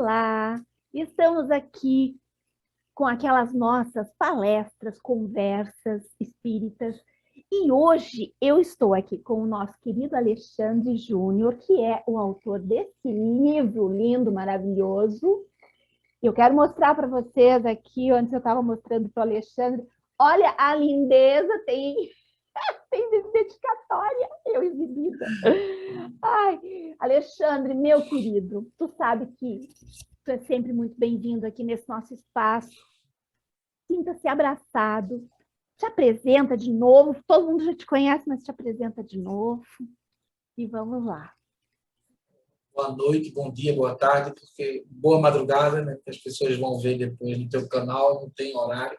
Olá! Estamos aqui com aquelas nossas palestras, conversas espíritas. E hoje eu estou aqui com o nosso querido Alexandre Júnior, que é o autor desse livro lindo, maravilhoso. Eu quero mostrar para vocês aqui, antes eu estava mostrando para o Alexandre, olha a lindeza, tem dedicatória, eu exibida. Ai, Alexandre, meu querido, tu sabe que tu é sempre muito bem-vindo aqui nesse nosso espaço. Sinta-se abraçado. Te apresenta de novo. Todo mundo já te conhece, mas te apresenta de novo. E vamos lá. Boa noite, bom dia, boa tarde, porque boa madrugada, né? Que as pessoas vão ver depois no teu canal, não tem horário.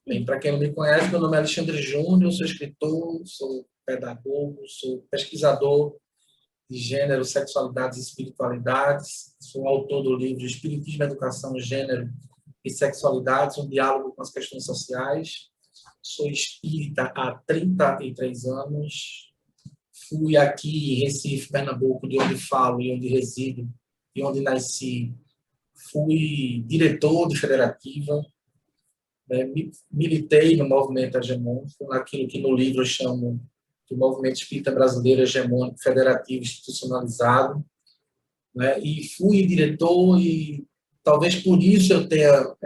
Bem, para quem não me conhece, meu nome é Alexandre Júnior, sou escritor, sou pedagogo, sou pesquisador de gênero, sexualidades e espiritualidades. Sou autor do livro Espiritismo, Educação, Gênero e Sexualidades, um diálogo com as questões sociais. Sou espírita há 33 anos. Fui aqui em Recife, Pernambuco, de onde falo e onde resido, e onde nasci. Fui diretor de federativa, né? Militei no movimento hegemônico, naquilo que no livro eu chamo de movimento espírita brasileiro hegemônico, federativo, institucionalizado, né? E fui diretor e talvez por isso eu tenha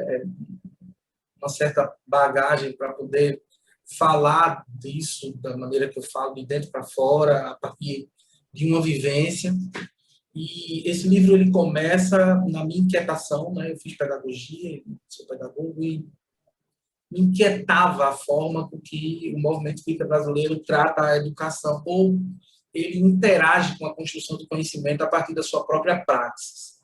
uma certa bagagem para poder falar disso da maneira que eu falo, de dentro para fora, a partir de uma vivência. E esse livro ele começa na minha inquietação, né? Eu fiz pedagogia, sou pedagogo, e me inquietava a forma com que o movimento espírita brasileiro trata a educação, ou ele interage com a construção do conhecimento a partir da sua própria praxis.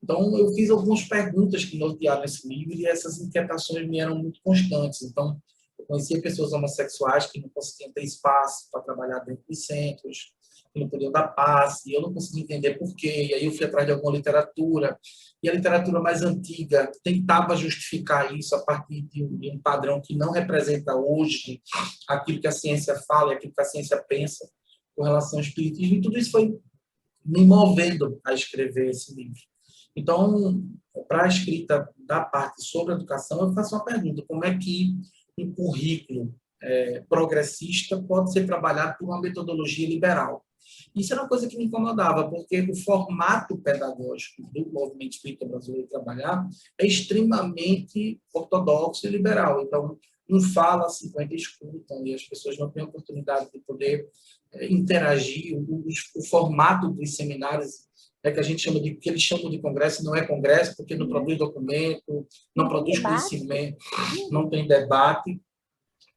Então, eu fiz algumas perguntas que nortearam esse livro e essas inquietações me eram muito constantes. Então, eu conhecia pessoas homossexuais que não conseguiam ter espaço para trabalhar dentro de centros, que não podiam dar passe, e eu não conseguia entender por quê. E aí eu fui atrás de alguma literatura, e a literatura mais antiga tentava justificar isso a partir de um padrão que não representa hoje aquilo que a ciência fala e aquilo que a ciência pensa com relação ao espiritismo, e tudo isso foi me movendo a escrever esse livro. Então, para a escrita da parte sobre a educação, eu faço uma pergunta: como é que um currículo progressista pode ser trabalhado por uma metodologia liberal? Isso era uma coisa que me incomodava, porque o formato pedagógico do movimento espírita brasileiro trabalhar é extremamente ortodoxo e liberal. Então, não fala 50 escutam, e as pessoas não têm a oportunidade de poder interagir. O formato dos seminários que a gente chama de, que eles chamam de congresso, não é congresso, porque não produz documento, não produz conhecimento, não tem debate.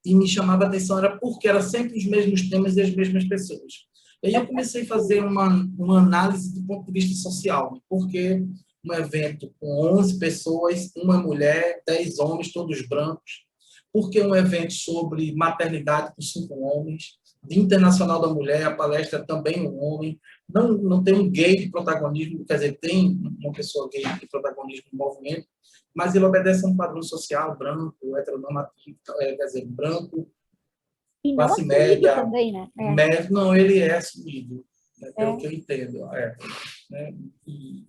E me chamava a atenção era porque era sempre os mesmos temas e as mesmas pessoas. E aí eu comecei a fazer uma análise do ponto de vista social, porque um evento com 11 pessoas, uma mulher, 10 homens, todos brancos, porque um evento sobre maternidade com 5 homens, Dia Internacional da Mulher, a palestra também um homem, não tem um gay de protagonismo, quer dizer, tem uma pessoa gay de protagonismo no movimento, mas ele obedece a um padrão social branco, heteronormativo, quer dizer, branco, e não classe média, também, né? médio, não, ele é assumido, né, pelo que eu entendo. Né?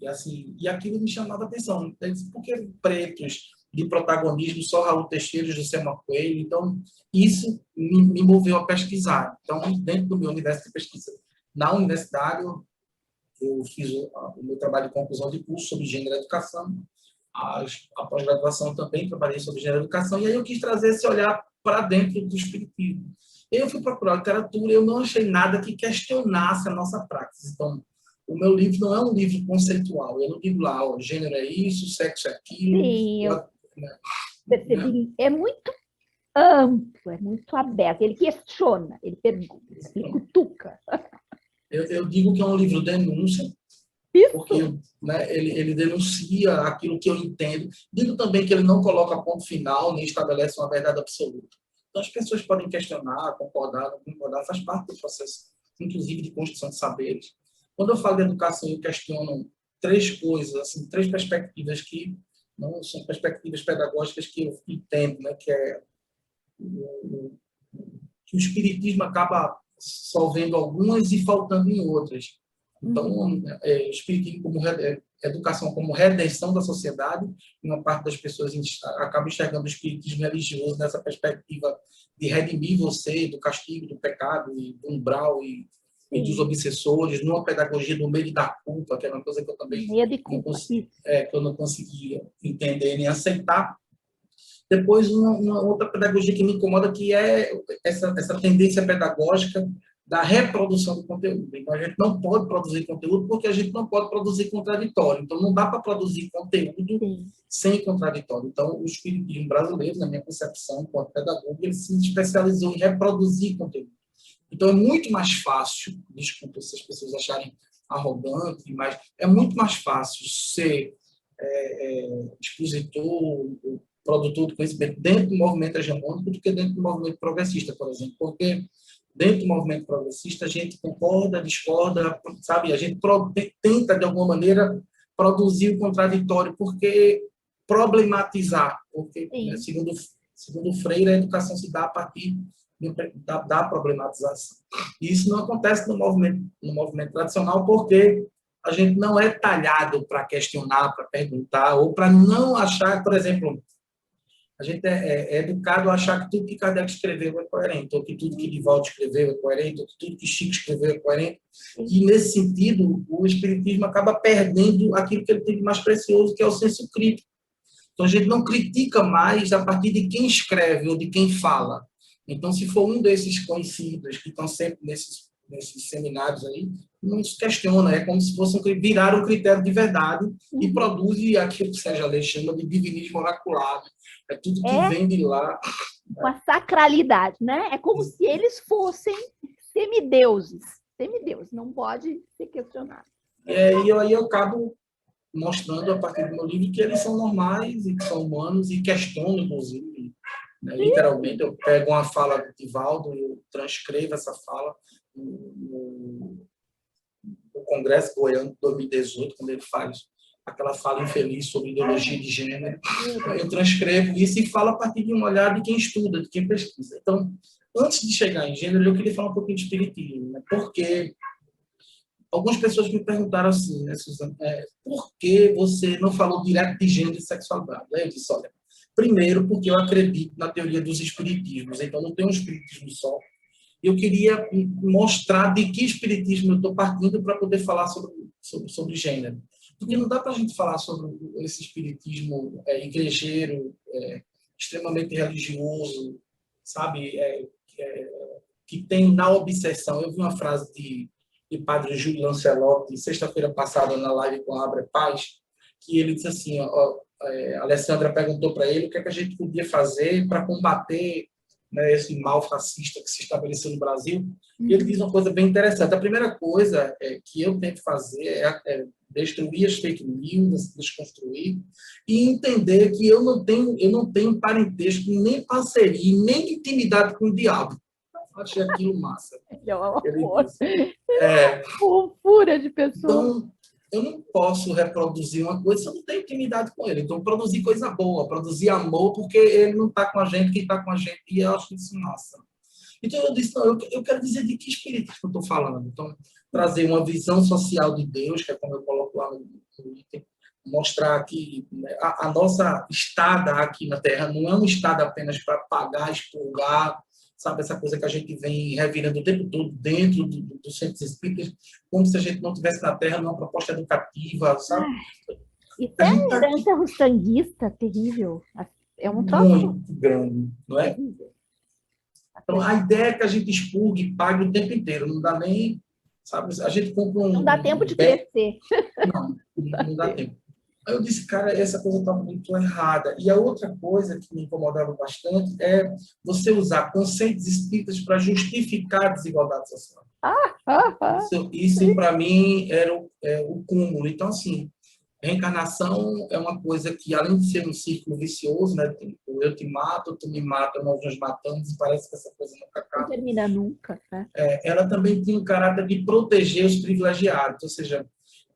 Assim, e aquilo me chamava a atenção, porque pretos de protagonismo, só Raul Teixeira e José Coelho, então isso me moveu a pesquisar. Então, dentro do meu universo de pesquisa na universidade, eu fiz o meu trabalho de conclusão de curso sobre gênero e educação, a pós-graduação também trabalhei sobre gênero e educação, e aí eu quis trazer esse olhar para dentro do espiritismo. Eu fui procurar literatura, eu não achei nada que questionasse a nossa prática. Então, o meu livro não é um livro conceitual. Eu não digo lá, ó, gênero é isso, sexo é aquilo. Sim, eu percebi. É muito amplo, é muito aberto. Ele questiona, ele pergunta, ele cutuca. Eu digo que é um livro denúncia, porque né, ele denuncia aquilo que eu entendo. Digo também que ele não coloca ponto final, nem estabelece uma verdade absoluta. Então, as pessoas podem questionar, concordar, não concordar, faz parte do processo, inclusive de construção de saberes. Quando eu falo de educação, eu questiono 3 coisas, assim, 3 perspectivas que não são perspectivas pedagógicas que eu entendo, né, que é que o espiritismo acaba solvendo algumas e faltando em outras. Então, o espiritismo como educação como redenção da sociedade, e uma parte das pessoas acaba enxergando o espiritismo religioso nessa perspectiva de redimir você do castigo, do pecado, e do umbral e dos obsessores, numa pedagogia do medo e da culpa, que é uma coisa que eu também medo e culpa. que eu não conseguia entender nem aceitar. Depois, uma outra pedagogia que me incomoda, que é essa tendência pedagógica da reprodução do conteúdo. Então, a gente não pode produzir conteúdo porque a gente não pode produzir contraditório. Então, não dá para produzir conteúdo sem contraditório. Então, o espiritismo brasileiro, na minha concepção, enquanto pedagogo, ele se especializou em reproduzir conteúdo. Então, é muito mais fácil, desculpa se as pessoas acharem arrogante, mas é muito mais fácil ser expositor, produtor de conhecimento dentro do movimento hegemônico do que dentro do movimento progressista, por exemplo. Porque dentro do movimento progressista a gente concorda, discorda, sabe? A gente tenta, de alguma maneira, produzir o contraditório, porque problematizar, porque, né, segundo Freire, a educação se dá a partir da problematização. E isso não acontece no movimento tradicional, porque a gente não é talhado para questionar, para perguntar, ou para não achar, por exemplo, a gente é educado a achar que tudo que Kardec escreveu é coerente, ou que tudo que Divaldo escreveu é coerente, ou que tudo que Chico escreveu é coerente. E, nesse sentido, o espiritismo acaba perdendo aquilo que ele tem de mais precioso, que é o senso crítico. Então, a gente não critica mais a partir de quem escreve ou de quem fala. Então, se for um desses conhecidos que estão sempre nesses seminários aí, não se questiona, é como se fosse virar um critério de verdade e produz aquilo que Sérgio Aleixo chama de divinismo oraculado. É tudo que vem de lá. Com a sacralidade, né? É como se eles fossem semideuses. Semideuses, não pode ser questionado. E aí eu acabo mostrando, a partir do meu livro, que eles são normais e que são humanos e questionam, inclusive. Né? Literalmente, eu pego uma fala do Divaldo e eu transcrevo essa fala no Congresso Goiano de 2018, quando ele faz aquela fala infeliz sobre ideologia de gênero. Eu transcrevo isso e falo a partir de um olhar de quem estuda, de quem pesquisa. Então, antes de chegar em gênero, eu queria falar um pouquinho de espiritismo, né? Porque algumas pessoas me perguntaram assim, né, Suzana, por que você não falou direto de gênero e sexualidade? Aí eu disse, olha, primeiro, porque eu acredito na teoria dos espiritismos, então não tem um espiritismo só. Eu queria mostrar de que espiritismo eu estou partindo para poder falar sobre gênero. Porque não dá para a gente falar sobre esse espiritismo igrejeiro, extremamente religioso, sabe? Que tem na obsessão. Eu vi uma frase de padre Júlio Lancelotti, sexta-feira passada, na live com a Abre Paz, que ele disse assim, a Alessandra perguntou para ele o que é que a gente podia fazer para combater, né, esse mal fascista que se estabeleceu no Brasil. E ele diz uma coisa bem interessante. A primeira coisa que eu tento fazer é destruir as fake news, desconstruir, e entender que eu não tenho parentesco, nem parceria, nem intimidade com o diabo. Eu achei aquilo massa. Fofura de pessoa. Então, eu não posso reproduzir uma coisa se eu não tenho intimidade com ele. Então, produzir coisa boa, produzir amor, porque ele não está com a gente, quem está com a gente, e eu acho isso massa. Então, eu disse, não, eu quero dizer de que espírito que eu estou falando. Então, trazer uma visão social de Deus, que é como eu coloco lá no item, mostrar que, né, a nossa estada aqui na Terra não é um estado apenas para pagar, expurgar, sabe, essa coisa que a gente vem revirando o tempo todo dentro dos centros espíritas, como se a gente não tivesse na Terra numa proposta educativa, sabe? Isso é herança rustanguista terrível. É um troço muito grande, não é? Então, a ideia é que a gente expurgue e pague o tempo inteiro, não dá nem, sabe, a gente compra não dá tempo de crescer. Não dá tempo. Aí eu disse, cara, essa coisa está muito errada. E a outra coisa que me incomodava bastante é você usar conceitos espíritas para justificar a desigualdade social. Isso para mim, era o cúmulo. Então, assim, reencarnação é uma coisa que, além de ser um círculo vicioso, né, eu te mato, tu me mata, nós nos matamos, e parece que essa coisa nunca acaba. Não termina nunca. Né? Ela também tinha um caráter de proteger os privilegiados, ou seja,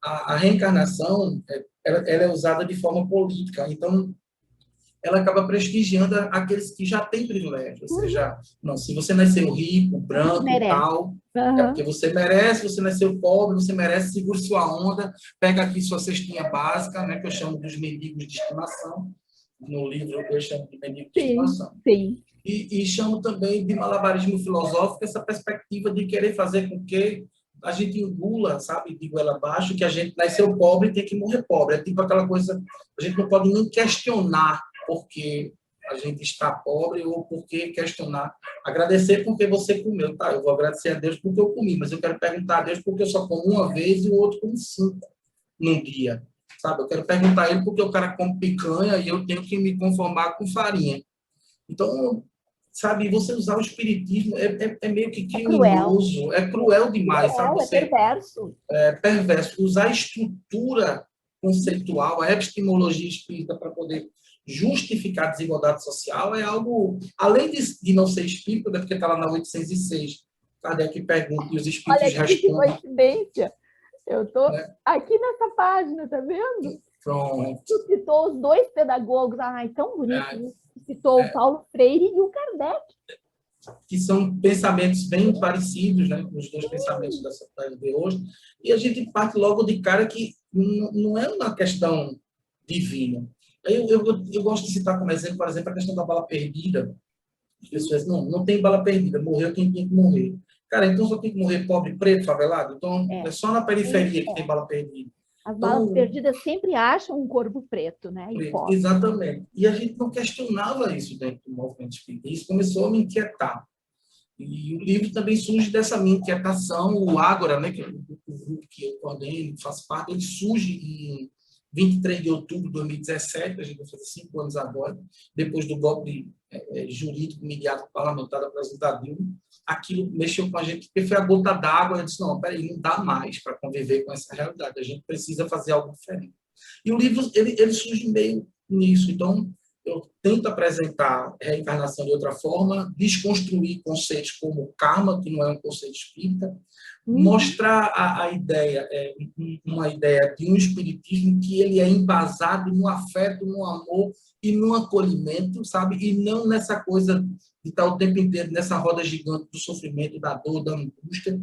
a reencarnação ela é usada de forma política. Então, ela acaba prestigiando aqueles que já têm privilégio. Ou seja, não, se você nasceu rico, branco e tal, é porque você merece. Você nasceu pobre, você merece, segure sua onda, pega aqui sua cestinha básica, né, que eu chamo dos mendigos de estimação. No livro eu chamo de mendigo de estimação. Sim. E chamo também de malabarismo filosófico essa perspectiva de querer fazer com que a gente engula, sabe, de goela abaixo, que a gente nasceu pobre e tem que morrer pobre. É tipo aquela coisa, a gente não pode nem questionar porque a gente está pobre ou porque questionar. Agradecer porque você comeu, tá? Eu vou agradecer a Deus porque eu comi, mas eu quero perguntar a Deus porque eu só como uma vez e o outro come 5 num dia, sabe? Eu quero perguntar a ele porque o cara come picanha e eu tenho que me conformar com farinha. Então, sabe, você usar o espiritismo é meio que criminoso, é cruel demais, sabe? Você, é perverso. É perverso. Usar a estrutura conceitual, a epistemologia espírita para poder justificar a desigualdade social é algo, além de não ser espírita, né, porque está lá na 806, Kardec pergunta e os espíritos respondem. Olha que coincidência. Eu estou, né, aqui nessa página, tá vendo? Pronto. Tu citou os 2 pedagogos, tão bonito. Citou o Paulo Freire e o Kardec. Que são pensamentos bem parecidos, né, com os 2 pensamentos da sociedade de hoje, e a gente parte logo de cara que não é uma questão divina. Eu gosto de citar como exemplo, por exemplo, a questão da bala perdida. As pessoas, não tem bala perdida, morreu quem tinha que morrer. Cara, então só tem que morrer pobre, preto, favelado? Então é só na periferia que tem bala perdida. As balas perdidas sempre acham um corpo preto, né? Exatamente. E a gente não questionava isso dentro do movimento espírita. Isso começou a me inquietar. E o livro também surge dessa minha inquietação. O Ágora, né, que é o grupo que eu coordeno, faço parte, ele surge em 23 de outubro de 2017, a gente vai fazer 5 anos agora, depois do golpe jurídico, midiático, parlamentar da presidenta Dilma. Aquilo mexeu com a gente, porque foi a gota d'água. Eu disse, não, peraí, não dá mais para conviver com essa realidade, a gente precisa fazer algo diferente. E o livro, ele surge meio nisso. Então, eu tento apresentar a reencarnação de outra forma, desconstruir conceitos como karma, que não é um conceito espírita, mostrar a ideia, uma ideia de um espiritismo que ele é embasado no afeto, no amor e no acolhimento, sabe? E não nessa coisa de estar o tempo inteiro nessa roda gigante do sofrimento, da dor, da angústia.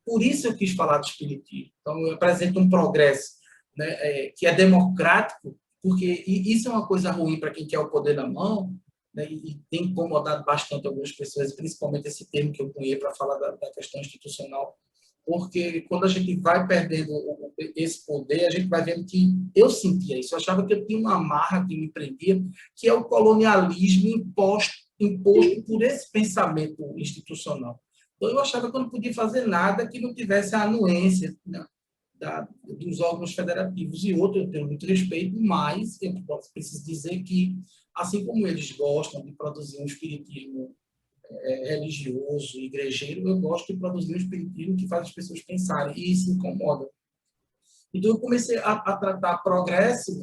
Por isso eu quis falar do espiritismo. Então, eu apresento um progresso, né, que é democrático, porque isso é uma coisa ruim para quem quer o poder na mão, né, e tem incomodado bastante algumas pessoas, principalmente esse termo que eu cunhei para falar da questão institucional, porque quando a gente vai perdendo esse poder, a gente vai vendo que eu sentia isso, eu achava que eu tinha uma amarra que me prendia, que é o colonialismo imposto por esse pensamento institucional. Então, eu achava que eu não podia fazer nada que não tivesse a anuência, né, dos órgãos federativos. E outro, eu tenho muito respeito, mas eu preciso dizer que, assim como eles gostam de produzir um espiritismo religioso, igrejeiro, eu gosto de produzir um espiritismo que faz as pessoas pensarem, e isso incomoda. Então, eu comecei a tratar progresso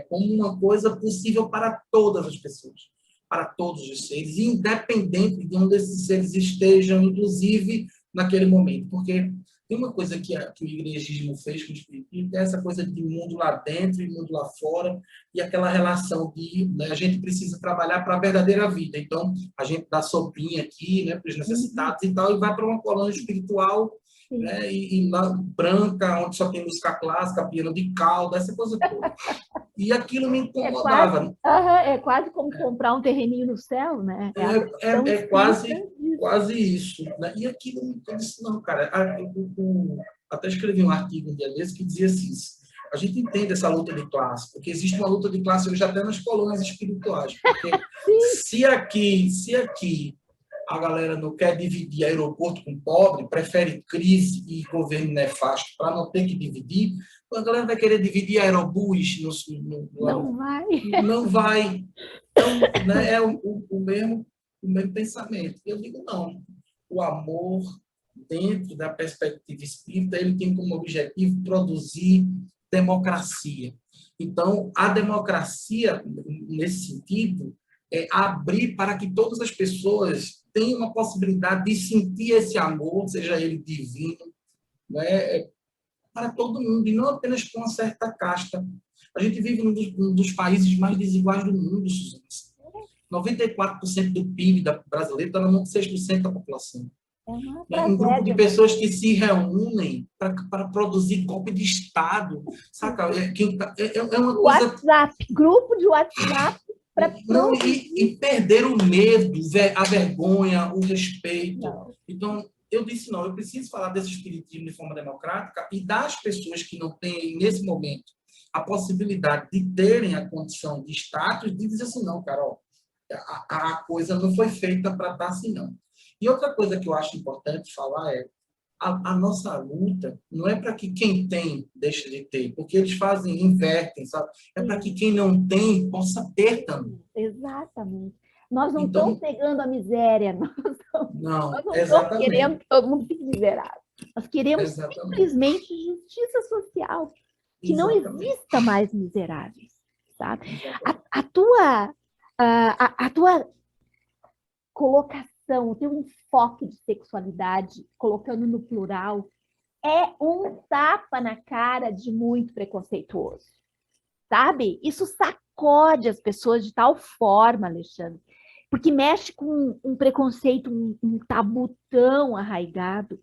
como uma coisa possível para todas as pessoas, para todos os seres, independente de onde esses seres estejam, inclusive naquele momento. Porque tem uma coisa que o igrejismo fez com o espiritismo, que é essa coisa de mundo lá dentro e mundo lá fora, e aquela relação de, né, a gente precisa trabalhar para a verdadeira vida. Então, a gente dá sopinha aqui, né, para os necessitados e tal, e vai para uma colônia espiritual, né, e lá branca, onde só tem música clássica, piano de cauda, essa coisa toda. E aquilo me incomodava. É quase como comprar um terreninho no céu, né? É quase isso. Né? E aquilo me disse, não, cara, até escrevi um artigo um dia desse que dizia assim, a gente entende essa luta de classe, porque existe uma luta de classe hoje até nas colônias espirituais, porque se aqui a galera não quer dividir aeroporto com pobre, prefere crise e governo nefasto para não ter que dividir, a galera vai querer dividir aerobus não vai. Não vai. Então, né, é o mesmo pensamento. Eu digo, não. O amor, dentro da perspectiva espírita, ele tem como objetivo produzir democracia. Então, a democracia, nesse sentido, é abrir para que todas as pessoas tenham uma possibilidade de sentir esse amor, seja ele divino, né, para todo mundo, e não apenas com uma certa casta. A gente vive num dos países mais desiguais do mundo, Suzana. 94% do PIB brasileiro está na mão de 6% da população. É uma Um grupo de tragédia. pessoas que se reúnem para produzir golpe de Estado, saca? É uma coisa... WhatsApp, grupo de WhatsApp para e perder o medo, a vergonha, o respeito. Não. Então, eu disse, não, eu preciso falar desse espiritismo de forma democrática e das pessoas que não têm, nesse momento, a possibilidade de terem a condição de status, de dizer assim, não, Carol, a coisa não foi feita para estar assim, não. E outra coisa que eu acho importante falar é a nossa luta não é para que quem tem deixe de ter, porque eles invertem, sabe? É para que quem não tem possa ter também. Exatamente. Nós não Então, estamos pegando a miséria, nós não estamos querendo que todo mundo fique miserável. Nós queremos simplesmente justiça social, que não exista mais miseráveis, sabe? A tua colocação, o teu enfoque de sexualidade, colocando no plural, é um tapa na cara de muito preconceituoso, sabe? Isso sacode as pessoas de tal forma, Alexandre, porque mexe com um preconceito, um tabu tão arraigado,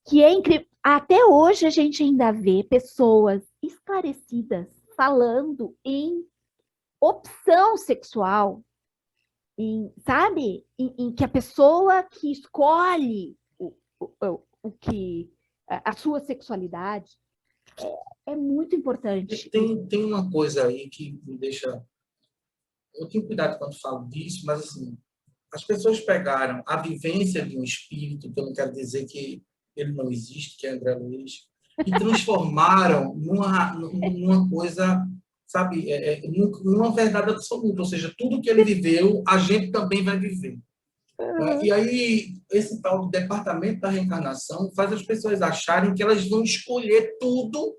que é incrível. Até hoje a gente ainda vê pessoas esclarecidas falando em opção sexual, sabe? Em que a pessoa que escolhe a sua sexualidade é muito importante. Tem uma coisa aí que me deixa... Eu tenho cuidado quando falo disso, mas assim, as pessoas pegaram a vivência de um espírito, que eu não quero dizer que ele não existe, que é André Luiz, e transformaram numa coisa, sabe, numa verdade absoluta. Ou seja, tudo que ele viveu, a gente também vai viver. E aí, esse tal do departamento da reencarnação faz as pessoas acharem que elas vão escolher tudo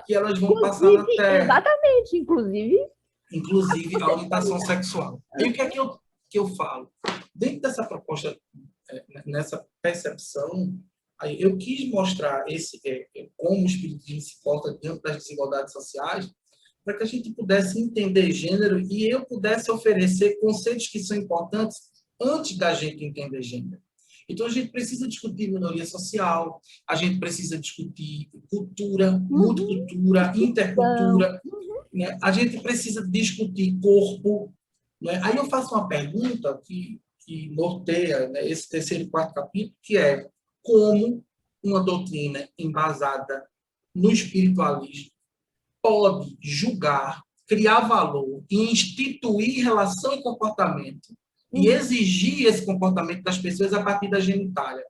que elas vão passar na Terra. Exatamente, inclusive a orientação sexual. E o que é que eu falo? Dentro dessa proposta, nessa percepção, aí eu quis mostrar como o espiritismo se porta diante das desigualdades sociais, para que a gente pudesse entender gênero e eu pudesse oferecer conceitos que são importantes antes da gente entender gênero. Então, a gente precisa discutir minoria social, a gente precisa discutir cultura, multicultura, intercultura, né? A gente precisa discutir corpo. Né? Aí eu faço uma pergunta que norteia, né, esse terceiro e quarto capítulo, que é como uma doutrina embasada no espiritualismo pode julgar, criar valor e instituir relação e comportamento e exigir esse comportamento das pessoas a partir da genitália.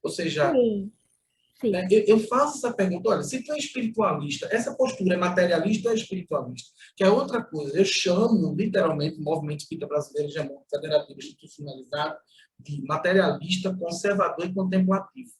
Ou seja, Sim. Né, eu faço essa pergunta, olha, se tu é espiritualista, essa postura é materialista ou é espiritualista? Que é outra coisa. Eu chamo, literalmente, o movimento espírita brasileiro, hegemônico, federativo, institucionalizado, de materialista, conservador e contemplativo.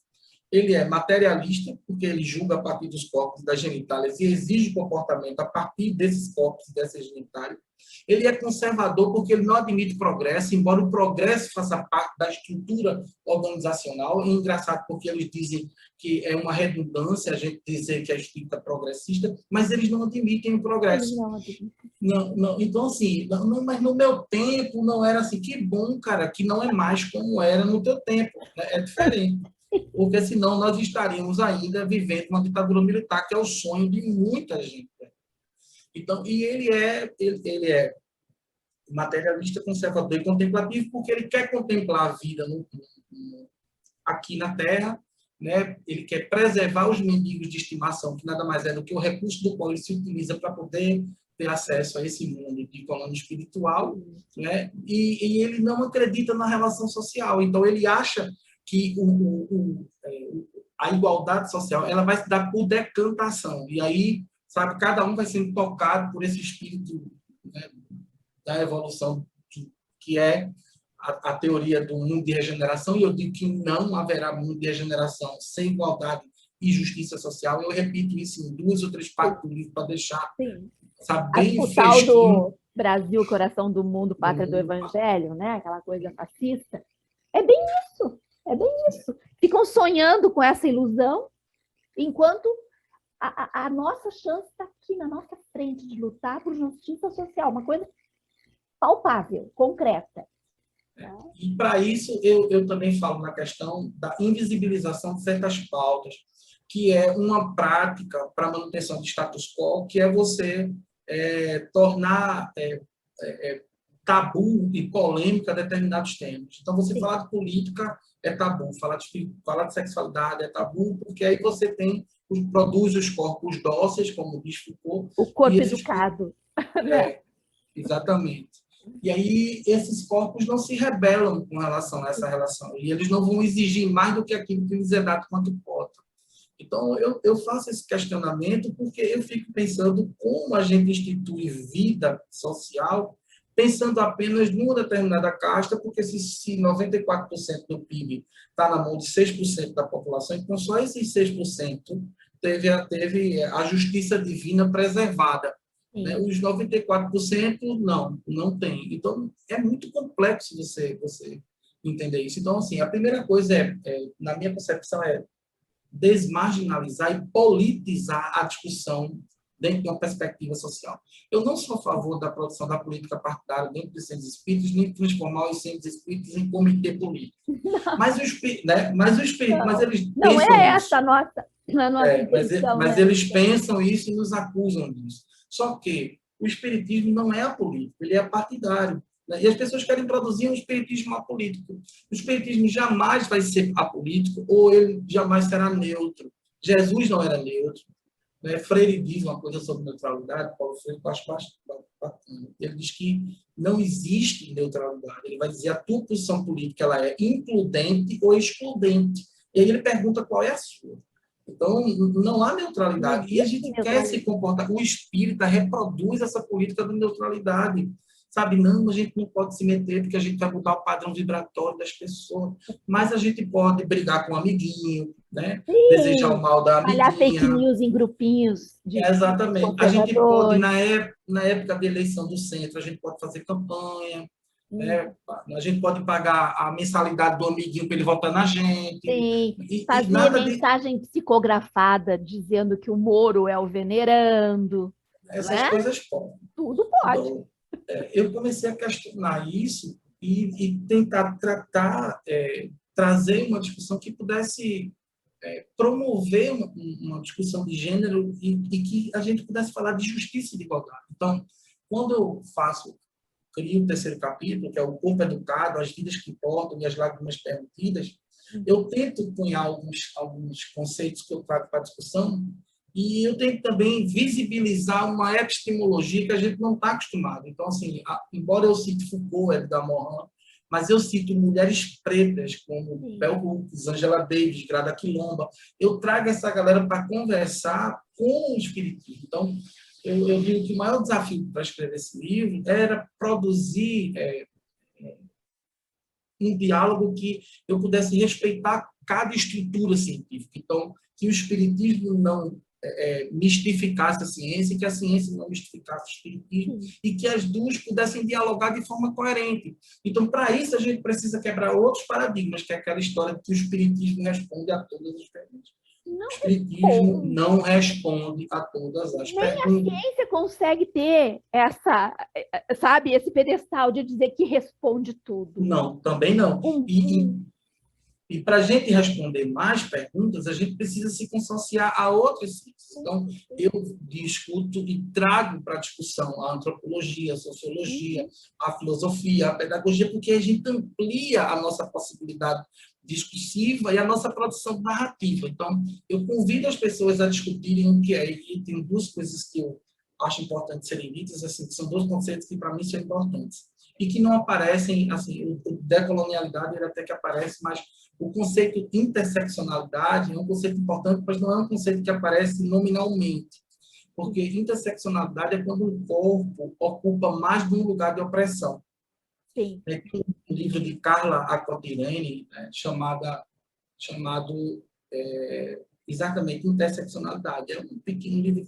Ele é materialista porque ele julga a partir dos corpos das genitálias e exige comportamento a partir desses corpos e dessas genitálias. Ele é conservador porque ele não admite progresso, embora o progresso faça parte da estrutura organizacional. É engraçado porque eles dizem que é uma redundância a gente dizer que a espírita é progressista, mas eles não admitem o progresso. Não, então, assim, mas no meu tempo não era assim. Que bom, cara, que não é mais como era no teu tempo. Né? É diferente. Porque senão nós estaríamos ainda vivendo uma ditadura militar, que é o sonho de muita gente. Então, e ele é materialista, conservador e contemplativo, porque ele quer contemplar a vida aqui na Terra, né? Ele quer preservar os mendigos de estimação, que nada mais é do que o recurso do qual ele se utiliza para poder ter acesso a esse mundo de colônia espiritual, né? E ele não acredita na relação social. Então, ele acha que a igualdade social ela vai se dar por decantação. E aí, sabe, cada um vai sendo tocado por esse espírito, né, da evolução, que é a teoria do mundo de regeneração. E eu digo que não haverá mundo de regeneração sem igualdade e justiça social. Eu repito isso em 2 ou 3 partes do livro para deixar, sabe, bem o tal do Brasil, coração do mundo, pátria do evangelho, né? Aquela coisa fascista. É bem isso. Ficam sonhando com essa ilusão, enquanto a nossa chance está aqui na nossa frente de lutar por justiça social, uma coisa palpável, concreta. E para isso, eu também falo na questão da invisibilização de certas pautas, que é uma prática para a manutenção do status quo, que é você tornar tabu e polêmica determinados temas. Então, você falar de política é tabu, falar de sexualidade é tabu, porque aí você produz os corpos dóceis, como diz Foucault. O corpo educado. Exatamente. E aí esses corpos não se rebelam com relação a essa relação. E eles não vão exigir mais do que aquilo que lhes é dado quanto cota. Então, eu faço esse questionamento porque eu fico pensando como a gente institui vida social pensando apenas numa determinada casta, porque se 94% do PIB está na mão de 6% da população, então só esses 6% teve a justiça divina preservada. Né? Os 94% não tem. Então, é muito complexo você entender isso. Então, assim, a primeira coisa na minha concepção, desmarginalizar e politizar a discussão dentro de uma perspectiva social. Eu não sou a favor da produção da política partidária dentro dos centros espíritas, nem transformar os centros espíritas em comitê político. Mas eles não pensam é isso. essa a nossa intenção. Mas eles pensam isso e nos acusam disso. Só que o espiritismo não é apolítico, ele é partidário. E as pessoas querem produzir um espiritismo apolítico. O espiritismo jamais vai ser apolítico ou ele jamais será neutro. Jesus não era neutro. Né? Freire diz uma coisa sobre neutralidade, Paulo Freire, que eu acho bacana. Ele diz que não existe neutralidade. Ele vai dizer a tua posição política ela é includente ou excludente. E aí ele pergunta qual é a sua. Então, não há neutralidade. E a gente quer se comportar. O espírita reproduz essa política de neutralidade. Sabe, não, a gente não pode se meter porque a gente vai mudar o padrão vibratório das pessoas. Mas a gente pode brigar com um amiguinho, né? Desejar o mal da amiguinha. Espalhar fake news em grupinhos de exatamente. A gente pode, na época da eleição do centro, a gente pode fazer campanha. A gente pode pagar a mensalidade do amiguinho para ele votar na gente. Sim, fazer mensagem psicografada dizendo que o Moro é o venerando. Essas coisas podem. Tudo pode. Então, eu comecei a questionar isso e tentar trazer uma discussão que pudesse promover uma discussão de gênero e que a gente pudesse falar de justiça e de igualdade. Então, quando eu crio o terceiro capítulo, que é o corpo educado, as vidas que importam e as lágrimas permitidas, eu tento cunhar alguns conceitos que eu trago para a discussão e eu tento também visibilizar uma epistemologia que a gente não está acostumado. Então, assim, embora eu cite Foucault, Edgar Morin, mas eu cito mulheres pretas como Bell Hooks, Angela Davis, Grada Quilomba, eu trago essa galera para conversar com o espiritismo. Então, eu vi que o maior desafio para escrever esse livro era produzir um diálogo que eu pudesse respeitar cada estrutura científica. Então, que o espiritismo não mistificasse a ciência, que a ciência não mistificasse o espiritismo, e que as duas pudessem dialogar de forma coerente. Então, para isso, a gente precisa quebrar outros paradigmas, que é aquela história de que o espiritismo responde a todas as perguntas. O espiritismo não responde a todas as perguntas. Nem a ciência consegue ter esse pedestal de dizer que responde tudo. Não, também não. E para a gente responder mais perguntas, a gente precisa se consociar a outras ciências. Então, eu discuto e trago para a discussão a antropologia, a sociologia, a filosofia, a pedagogia, porque a gente amplia a nossa possibilidade discursiva e a nossa produção narrativa. Então, eu convido as pessoas a discutirem o que é. E tem duas coisas que eu acho importante serem ditas, assim, que são dois conceitos que, para mim, são importantes. E que não aparecem, assim, o decolonialidade ele até que aparece, mas o conceito de interseccionalidade é um conceito importante, mas não é um conceito que aparece nominalmente. Porque interseccionalidade é quando um corpo ocupa mais de um lugar de opressão. Sim. Tem um livro de Carla Acotirene, chamado exatamente Interseccionalidade. É um pequeno livro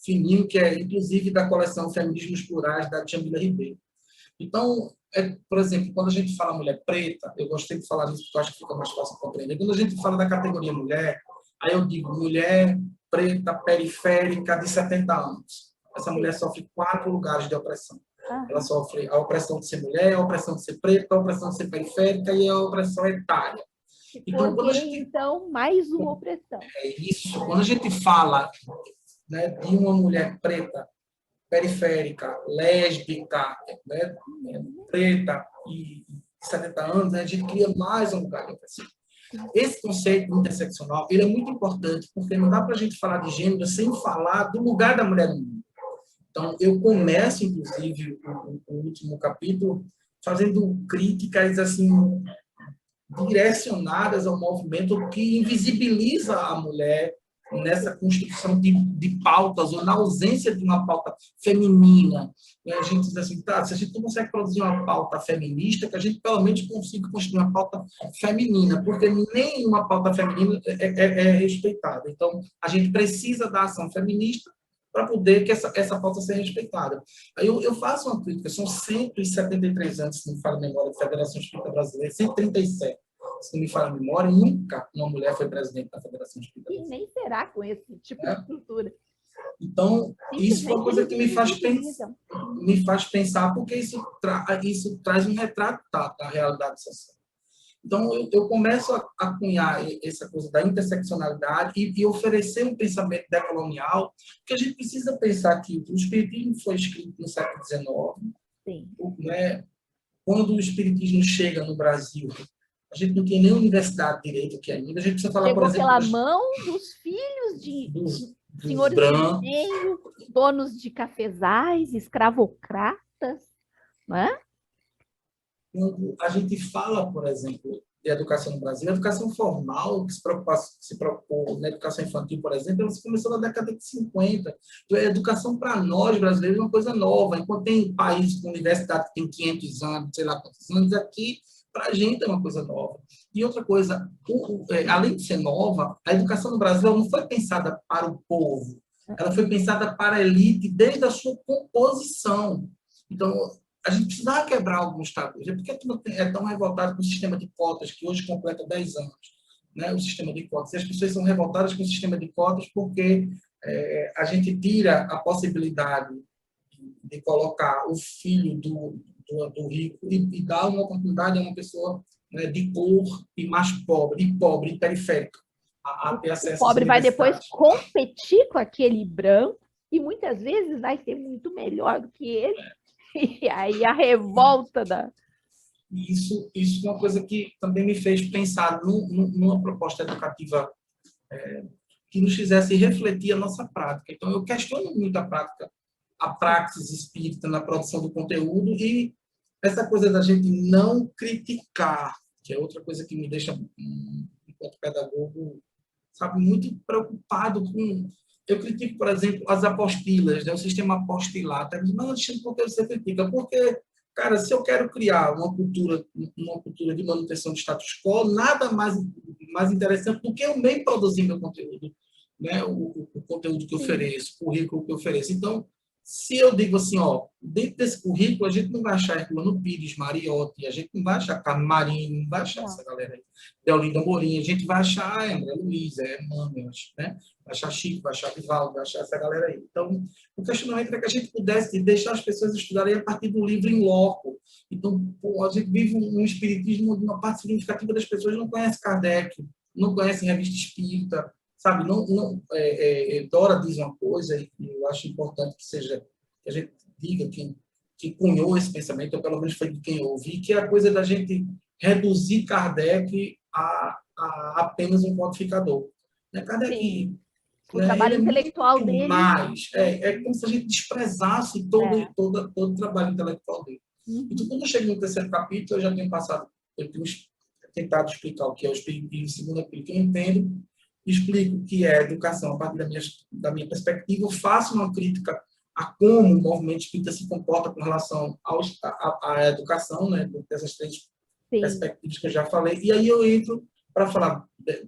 fininho, que é, inclusive, da coleção Feminismos Plurais, da Djamila Ribeiro. Então, por exemplo, quando a gente fala mulher preta, eu gostei de falar nisso porque eu acho que fica mais fácil compreender. Quando a gente fala da categoria mulher, Aí eu digo, mulher preta, periférica, de 70 anos. Essa mulher sofre 4 lugares de opressão. Ela sofre a opressão de ser mulher, a opressão de ser preta, a opressão de ser periférica e a opressão etária. Então, quando a gente... então, mais uma opressão. É isso. Quando a gente fala, né, de uma mulher preta, periférica, lésbica, né, preta e 70 anos, né, a gente cria mais um lugar de opressão. Esse conceito interseccional, ele é muito importante, porque não dá para a gente falar de gênero sem falar do lugar da mulher no mundo. Então, eu começo, inclusive, o último capítulo, fazendo críticas, assim, direcionadas ao movimento que invisibiliza a mulher nessa construção de pautas, ou na ausência de uma pauta feminina. A gente diz assim, tá, se a gente não consegue produzir uma pauta feminista, que a gente pelo menos consiga construir uma pauta feminina, porque nenhuma pauta feminina é respeitada. Então, a gente precisa da ação feminista para poder que essa pauta seja respeitada. Aí eu faço uma crítica, são 173 anos, se não me falha a memória, da Federação Espírita Brasileira, 137. Se não me falha a memória, nunca uma mulher foi presidente da Federação Espírita Brasileira. E nem será com esse tipo de estrutura. Então, isso é uma coisa que me faz pensar, porque isso traz um retrato da realidade social. Então, eu começo a cunhar essa coisa da interseccionalidade e oferecer um pensamento decolonial, porque a gente precisa pensar que o Espiritismo foi escrito no século XIX. Sim. Né? Quando o Espiritismo chega no Brasil, a gente não tem nem universidade de direito aqui ainda. A gente precisa falar, chegou, por exemplo... pela mão dos filhos dos senhores de meio, donos de cafezais, escravocratas, não é? Quando a gente fala, por exemplo, de educação no Brasil, a educação formal, que se propôs na educação infantil, por exemplo, ela começou na década de 50. Então, a educação, para nós, brasileiros, é uma coisa nova. Enquanto tem países com universidade que tem 500 anos, sei lá quantos anos, aqui, para a gente é uma coisa nova. E outra coisa, além de ser nova, a educação no Brasil não foi pensada para o povo. Ela foi pensada para a elite desde a sua composição. Então, a gente precisava quebrar alguns tabus. Por que é tão revoltado com o sistema de cotas, que hoje completa 10 anos? Né? O sistema de cotas. E as pessoas são revoltadas com o sistema de cotas porque a gente tira a possibilidade de colocar o filho do rico e dar uma oportunidade a uma pessoa, né, de cor e mais pobre, e periférica, a ter acesso o pobre vai depois competir com aquele branco e muitas vezes vai ser muito melhor do que ele. E aí a revolta da... Isso é uma coisa que também me fez pensar numa proposta educativa que nos fizesse refletir a nossa prática. Então, eu questiono muito a praxis espírita na produção do conteúdo e essa coisa da gente não criticar, que é outra coisa que me deixa, enquanto pedagogo, sabe, muito preocupado com... Eu critico, por exemplo, as apostilas, né? O sistema apostilar. Mas por que você critica? Porque, cara, se eu quero criar uma cultura de manutenção do status quo, nada mais interessante do que eu mesmo produzir meu conteúdo, né? O conteúdo que eu ofereço, o currículo que eu ofereço. Então, se eu digo assim, ó, dentro desse currículo, a gente não vai achar Herculano Pires, Mariotti, a gente não vai achar Carmen Marinho, não vai achar essa galera aí, Deolinda Morim, a gente vai achar André Luiz, Emmanuel, né? Vai achar Chico, vai achar Vivaldo, vai achar essa galera aí. Então, o questionamento é que a gente pudesse deixar as pessoas estudarem a partir do livro em loco. Então, pô, a gente vive um espiritismo onde uma parte significativa das pessoas não conhece Kardec, não conhece revista espírita, sabe? Dora diz uma coisa, e eu acho importante que a gente diga que cunhou esse pensamento, ou pelo menos foi de quem ouvi, que é a coisa da gente reduzir Kardec a apenas um codificador. Né? Kardec, o trabalho intelectual dele. É como se a gente desprezasse todo o trabalho intelectual dele. Então, quando eu chego no terceiro capítulo, eu tenho tentado explicar o que é o espiritismo, segundo aquilo que eu entendo, explico o que é educação a partir da minha perspectiva, faço uma crítica a como o movimento espírita se comporta com relação à educação, né, dessas 3 perspectivas que eu já falei, e aí eu entro para falar,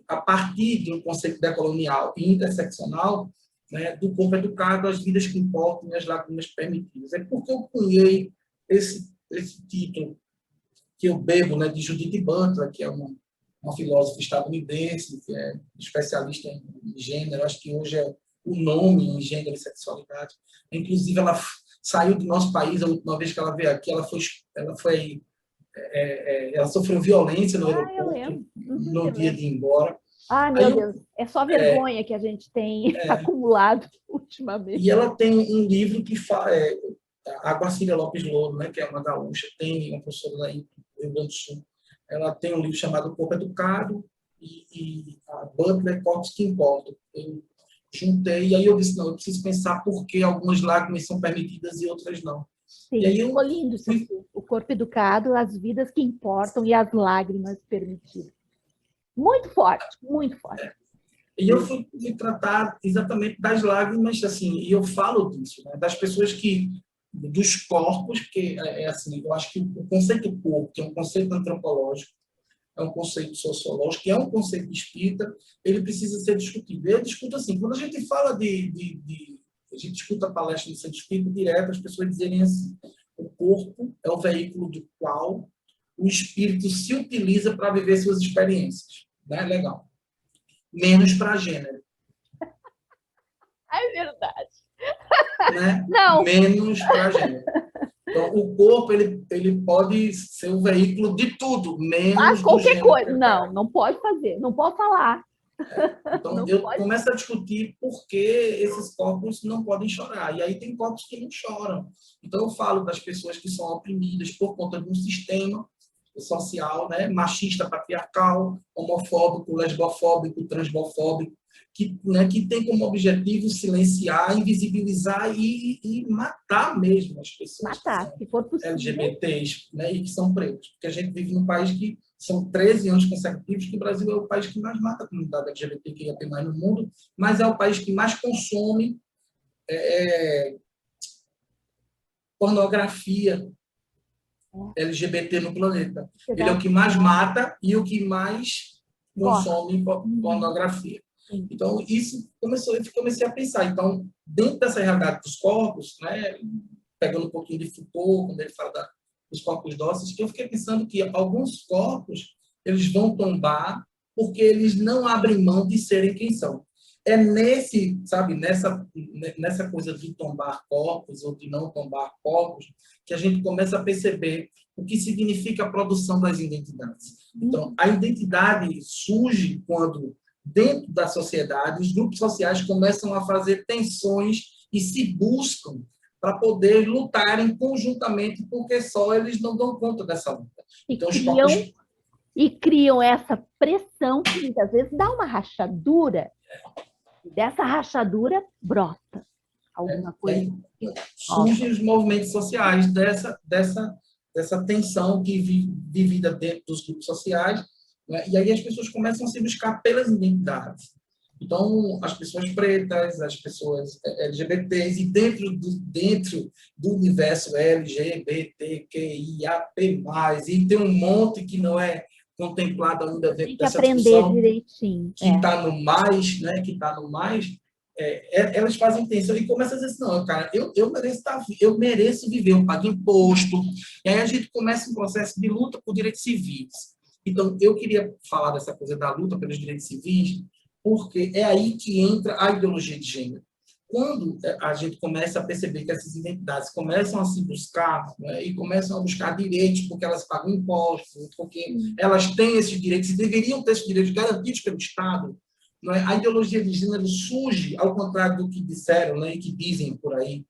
a partir de um conceito decolonial e interseccional, né, do corpo educado, as vidas que importam e as lacunas permitidas. É porque eu cunhei esse título que eu bebo, né, de Judith Butler, que é uma uma filósofa estadunidense, que é especialista em gênero, acho que hoje é o nome em gênero e sexualidade. Inclusive, ela saiu do nosso país, a última vez que ela veio aqui, ela sofreu violência no Eu aeroporto lembro. no dia de ir embora. Ai, meu Deus, é só vergonha que a gente tem acumulado ultimamente. E ela tem um livro que fala, a Guacira Lopes Louro, né, que é uma gaúcha, tem uma professora aí do Rio Grande do Sul, ela tem um livro chamado O Corpo Educado e a Butler Corpos que Importam. Eu juntei, e aí eu disse, não, eu preciso pensar por que algumas lágrimas são permitidas e outras não. Sim, E aí ficou lindo isso aqui. O corpo educado, as vidas que importam e as lágrimas permitidas. Muito forte, muito forte. E eu fui tratar exatamente das lágrimas, assim, e eu falo disso, né, das pessoas dos corpos, porque assim, eu acho que o conceito corpo, que é um conceito antropológico, é um conceito sociológico, que é um conceito espírita, ele precisa ser discutido. Eu discuto assim, quando a gente fala a gente escuta a palestra do centro espírita direto, as pessoas dizerem assim, o corpo é o veículo do qual o espírito se utiliza para viver suas experiências. Né? Legal. Menos para gênero. É verdade. Né? Não. Menos para gênero. Então, o corpo ele pode ser o veículo de tudo, menos qualquer coisa. Não, não pode fazer, não pode falar. Então, não eu pode. começo a discutir por que esses corpos não podem chorar. E aí tem corpos que não choram. Então, eu falo das pessoas que são oprimidas por conta de um sistema social, né, machista, patriarcal, homofóbico, lesbofóbico, transbofóbico, que tem como objetivo silenciar, invisibilizar e matar mesmo as pessoas matar, se for possível. LGBTs, né, e que são pretos. Porque a gente vive num país que são 13 anos consecutivos que o Brasil é o país que mais mata a comunidade LGBTQIA+ no mundo, mas é o país que mais consome pornografia LGBT no planeta. Ele é o que mais mata e o que mais consome pornografia. Então, isso eu comecei a pensar. Então, dentro dessa realidade dos corpos, né, pegando um pouquinho de Foucault, quando ele fala dos corpos dóceis, que eu fiquei pensando que alguns corpos eles vão tombar porque eles não abrem mão de serem quem são. É nessa coisa de tombar corpos ou de não tombar corpos, que a gente começa a perceber o que significa a produção das identidades. Então, a identidade surge quando, dentro da sociedade, os grupos sociais começam a fazer tensões e se buscam para poder lutarem conjuntamente, porque só eles não dão conta dessa luta. Então, criam essa pressão que muitas vezes dá uma rachadura, e dessa rachadura brota alguma coisa. Surgem os movimentos sociais dessa tensão vivida dentro dos grupos sociais, né? E aí as pessoas começam a se buscar pelas identidades. Então, as pessoas pretas, as pessoas LGBTs, e dentro do universo LGBTQIAP+, e tem um monte que não é contemplado ainda dentro dessa discussão, direitinho, que está no mais, né? Que está no mais, elas fazem tensão e começam a dizer assim, não, cara, eu mereço viver, eu pago imposto. E aí a gente começa um processo de luta por direitos civis. Então, eu queria falar dessa coisa da luta pelos direitos civis, porque é aí que entra a ideologia de gênero. Quando a gente começa a perceber que essas identidades começam a se buscar, né, e começam a buscar direitos porque elas pagam impostos, porque elas têm esses direitos e deveriam ter esses direitos garantidos pelo Estado, né, a ideologia de gênero surge, ao contrário do que disseram, né, e que dizem por aí.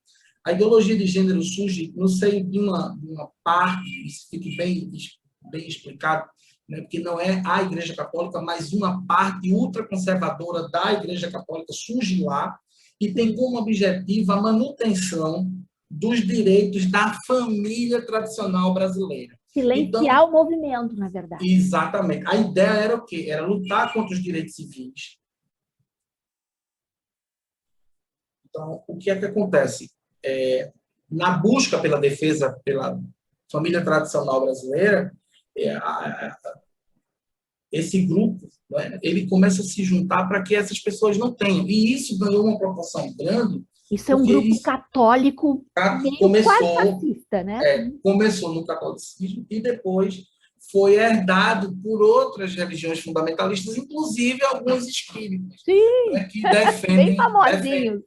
A ideologia de gênero surge no seio de uma parte, isso fique bem explicado, né, porque não é a Igreja Católica, mas uma parte ultraconservadora da Igreja Católica surge lá, e tem como objetivo a manutenção dos direitos da família tradicional brasileira. Silenciar o movimento, na verdade. Exatamente. A ideia era o quê? Era lutar contra os direitos civis. Então, o que é que acontece? Na busca pela defesa pela família tradicional brasileira, esse grupo, né, ele começa a se juntar para que essas pessoas não tenham. E isso ganhou uma proporção grande. Isso é um grupo católico meio quase fascista, né? Começou no catolicismo e depois foi herdado por outras religiões fundamentalistas, inclusive alguns espíritas, Sim, né, que bem famosinhos.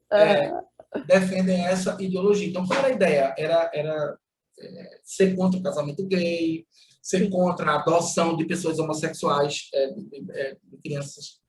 defendem essa ideologia. Então, qual era a ideia? Era ser contra o casamento gay, ser Sim. contra a adoção de pessoas homossexuais, de crianças,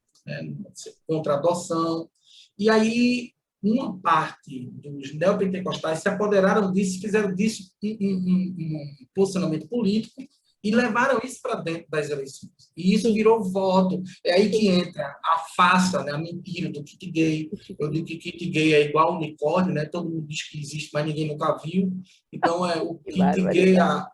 ser contra a adoção. E aí, uma parte dos neopentecostais se apoderaram disso, fizeram disso um posicionamento político e levaram isso para dentro das eleições. E isso Sim. virou voto. É aí que Sim. entra a farsa, né, a mentira do kit gay. Eu digo que kit gay é igual unicórnio, né? Todo mundo diz que existe, mas ninguém nunca viu. Então, o kit gay, a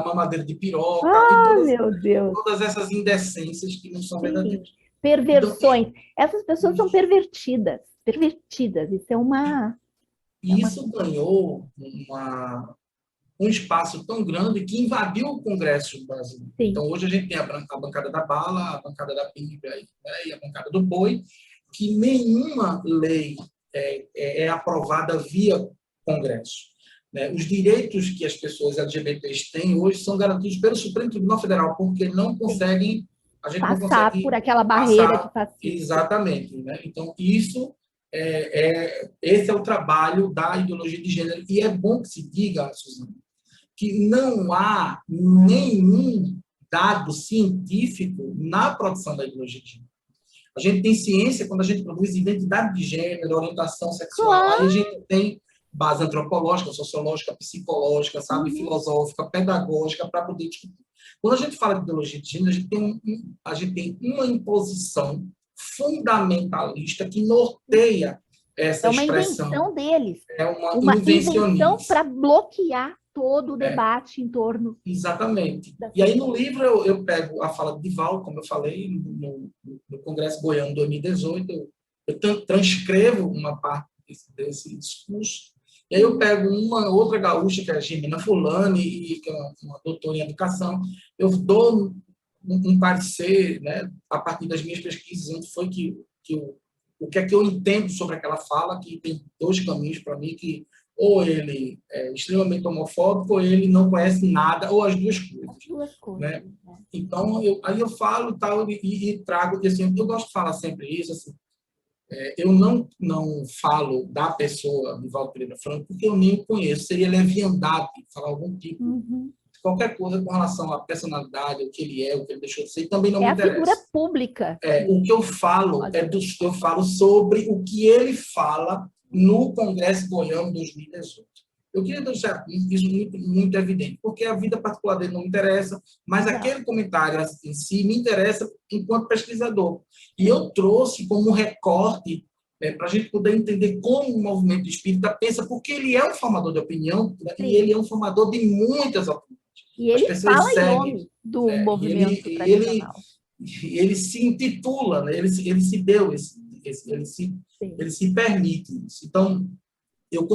mamadeira de piroca, Ah, e meu Deus. todas essas indecências que não são verdadeiras. Perversões. Então, essas pessoas são pervertidas. Pervertidas. Isso é uma... Isso ganhou um espaço tão grande que invadiu o Congresso brasileiro. Sim. Então, hoje a gente tem a bancada da bala, a bancada da Bíblia, né, e a bancada do boi, que nenhuma lei é aprovada via Congresso. Né? Os direitos que as pessoas LGBTs têm hoje são garantidos pelo Supremo Tribunal Federal, porque não conseguem... A gente não consegue por aquela barreira de fascismo. Exatamente. Né? Então, isso... esse é o trabalho da ideologia de gênero. E é bom que se diga, Suzana, que não há nenhum dado científico na produção da ideologia de gênero. A gente tem ciência quando a gente produz identidade de gênero, orientação sexual, Claro. aí a gente tem base antropológica, sociológica, psicológica, sabe, filosófica, pedagógica, para poder discutir. Quando a gente fala de ideologia de gênero, a gente tem uma imposição fundamentalista que norteia essa expressão. É uma invenção deles. É uma invenção para bloquear todo o debate em torno... Exatamente. E aí, no livro, eu pego a fala de Divaldo, como eu falei, no Congresso Goiano 2018, eu transcrevo uma parte desse discurso, e aí eu pego uma outra gaúcha, que é a Gimena Fulani, que é uma doutora em educação, eu dou um parecer, né, a partir das minhas pesquisas, onde foi o que é que eu entendo sobre aquela fala, que tem dois caminhos para mim, que ou ele é extremamente homofóbico, ou ele não conhece nada, ou as duas coisas. As duas coisas. Né? Então, aí eu falo tal, e trago, e assim, eu gosto de falar sempre isso, assim, eu não falo da pessoa, de Valdo Pereira Franco, porque eu nem o conheço, seria leviandade falar algum tipo de qualquer coisa com relação à personalidade, o que ele é, o que ele deixou de ser, e também não me interessa. É a figura pública. O que eu falo eu falo sobre o que ele fala no Congresso Goiano 2018. Eu queria deixar isso muito evidente, porque a vida particular dele não me interessa, mas aquele comentário em si me interessa enquanto pesquisador. E eu trouxe como recorte para a gente poder entender como o movimento espírita pensa, porque ele é um formador de opinião, né, e ele é um formador de muitas opiniões. E ele fala em nome do movimento tradicional. Ele se intitula, né, ele se deu, ele se permite isso. Então, eu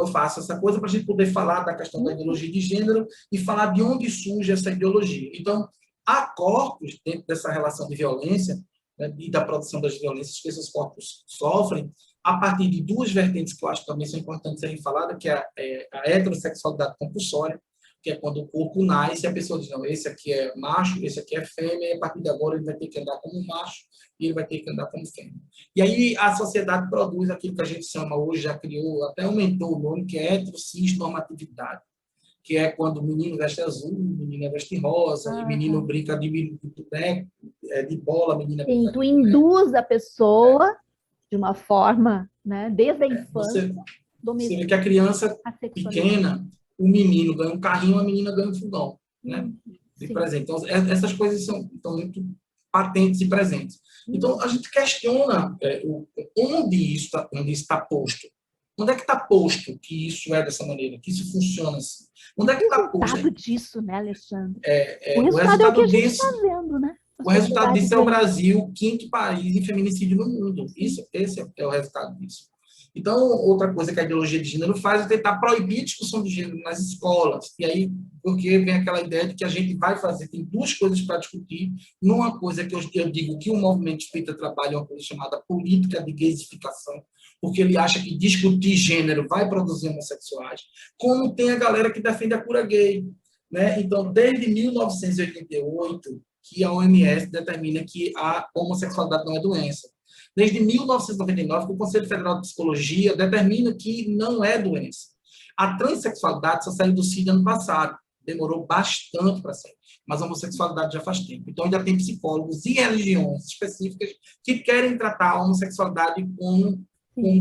faço essa coisa para a gente poder falar da questão da ideologia de gênero e falar de onde surge essa ideologia. Então, há corpos dentro dessa relação de violência, né, e da produção das violências que esses corpos sofrem, a partir de duas vertentes que eu acho que também são importantes serem faladas, que é a heterossexualidade compulsória, que é quando o corpo nasce e a pessoa diz, não, esse aqui é macho, esse aqui é fêmea, e a partir de agora ele vai ter que andar como macho e ele vai ter que andar como fêmea. E aí a sociedade produz aquilo que a gente chama hoje, já criou, até aumentou o nome, que é heterossexualidade, que é quando o menino veste azul, a menina veste rosa, e o menino brinca de bola, a menina brinca de tu induz a pessoa de uma forma, né, desde a infância. Você vê que a criança pequena, o menino ganha um carrinho, a menina ganha um fogão, né? De presente. Então, essas coisas estão muito patentes e presentes. Então, a gente questiona onde isso está posto. Onde é que está posto que isso é dessa maneira, que isso funciona assim? Onde é que está posto? O resultado disso, né, Alexandre? O resultado é o que a gente está vendo, né? O resultado disso é o Brasil, o 5º país em feminicídio no mundo. Esse é o resultado disso. Então, outra coisa que a ideologia de gênero faz é tentar proibir a discussão de gênero nas escolas. E aí, porque vem aquela ideia de que a gente vai fazer, tem duas coisas para discutir. Numa coisa que eu digo que o movimento espírita trabalha, uma coisa chamada política de gaysificação, porque ele acha que discutir gênero vai produzir homossexuais. Como tem a galera que defende a cura gay. né? Então, desde 1988, que a OMS determina que a homossexualidade não é doença. Desde 1999, que o Conselho Federal de Psicologia determina que não é doença. A transexualidade só saiu do CID ano passado. Demorou bastante para sair. Mas a homossexualidade já faz tempo. Então, ainda tem psicólogos e religiões específicas que querem tratar a homossexualidade como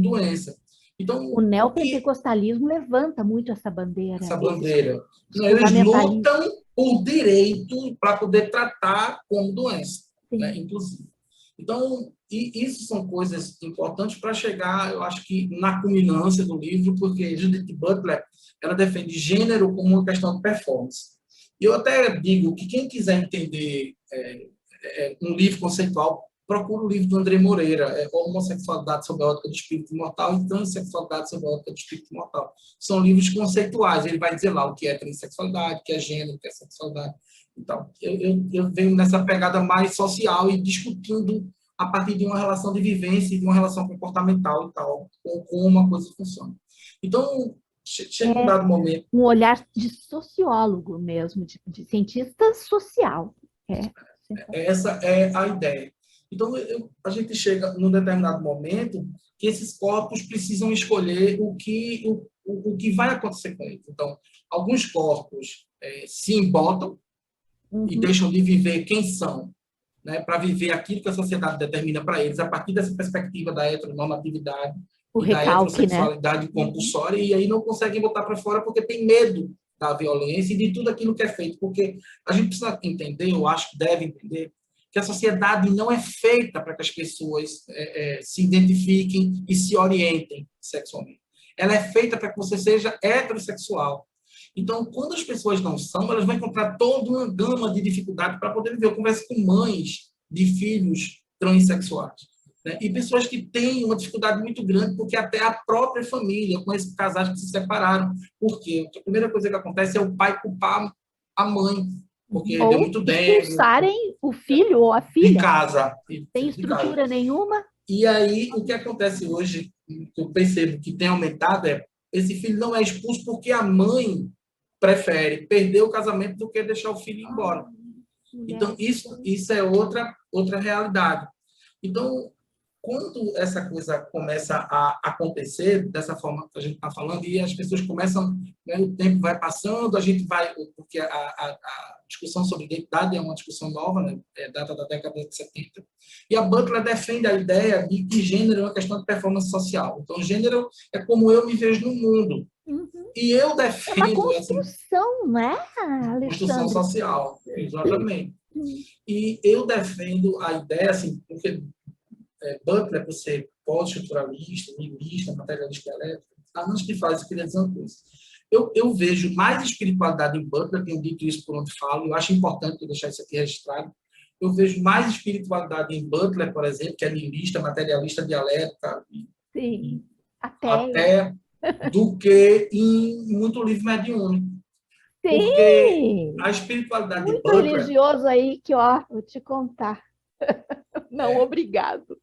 doença. Então, o neopentecostalismo levanta muito essa bandeira. Essa bandeira. Eles lutam por direito para poder tratar como doença, né, inclusive. Então, isso são coisas importantes para chegar, eu acho que, na culminância do livro, porque Judith Butler, ela defende gênero como uma questão de performance. E eu até digo que quem quiser entender um livro conceitual, procura o livro do André Moreira, Homossexualidade sob a ótica do espírito imortal e Transsexualidade sob a ótica do espírito imortal. São livros conceituais, ele vai dizer lá o que é transexualidade, o que é gênero, o que é sexualidade. Então, eu venho nessa pegada mais social e discutindo a partir de uma relação de vivência e de uma relação comportamental e tal, como uma coisa funciona. Então, chega um dado momento... Um olhar de sociólogo mesmo, de cientista social. Essa é a ideia. Então, a gente chega num determinado momento que esses corpos precisam escolher o que vai acontecer com eles. Então, alguns corpos se embotam e deixam de viver quem são, né, para viver aquilo que a sociedade determina para eles, a partir dessa perspectiva da heteronormatividade da heterossexualidade, né, compulsória, e aí não conseguem botar para fora porque tem medo da violência e de tudo aquilo que é feito. Porque a gente precisa entender, eu acho que deve entender, que a sociedade não é feita para que as pessoas se identifiquem e se orientem sexualmente. Ela é feita para que você seja heterossexual. Então, quando as pessoas não são, elas vão encontrar toda uma gama de dificuldades para poder viver. Eu converso com mães de filhos transexuais, né? E pessoas que têm uma dificuldade muito grande, porque até a própria família, eu conheço casais que se separaram. Por quê? A primeira coisa que acontece é o pai culpar a mãe, porque ou deu muito dano. Expulsarem o filho ou a filha. De casa. Sem estrutura nenhuma. E aí, o que acontece hoje, que eu percebo que tem aumentado, esse filho não é expulso porque a mãe prefere perder o casamento do que deixar o filho ir embora. Então, isso é outra realidade. Então, quando essa coisa começa a acontecer dessa forma que a gente está falando, e as pessoas começam, né, o tempo vai passando, a gente vai, porque a discussão sobre identidade é uma discussão nova, né, data da década de 70, e a Butler defende a ideia de que gênero é uma questão de performance social. Então, gênero é como eu me vejo no mundo. E eu defendo... É uma construção, né, Alexandre? Construção social, exatamente. E eu defendo a ideia, assim, porque Butler, por ser pós-estruturalista, nihilista, materialista dialético, antes que faz, eu queria dizer uma coisa. Eu vejo mais espiritualidade em Butler, tenho dito isso por onde falo, eu acho importante deixar isso aqui registrado. Eu vejo mais espiritualidade em Butler, por exemplo, que é nihilista, materialista, dialética, sim, até do que em muito livro mediúnico. Sim. Porque a espiritualidade muito de Butler... Muito religioso aí que, ó, vou te contar. Não, obrigado.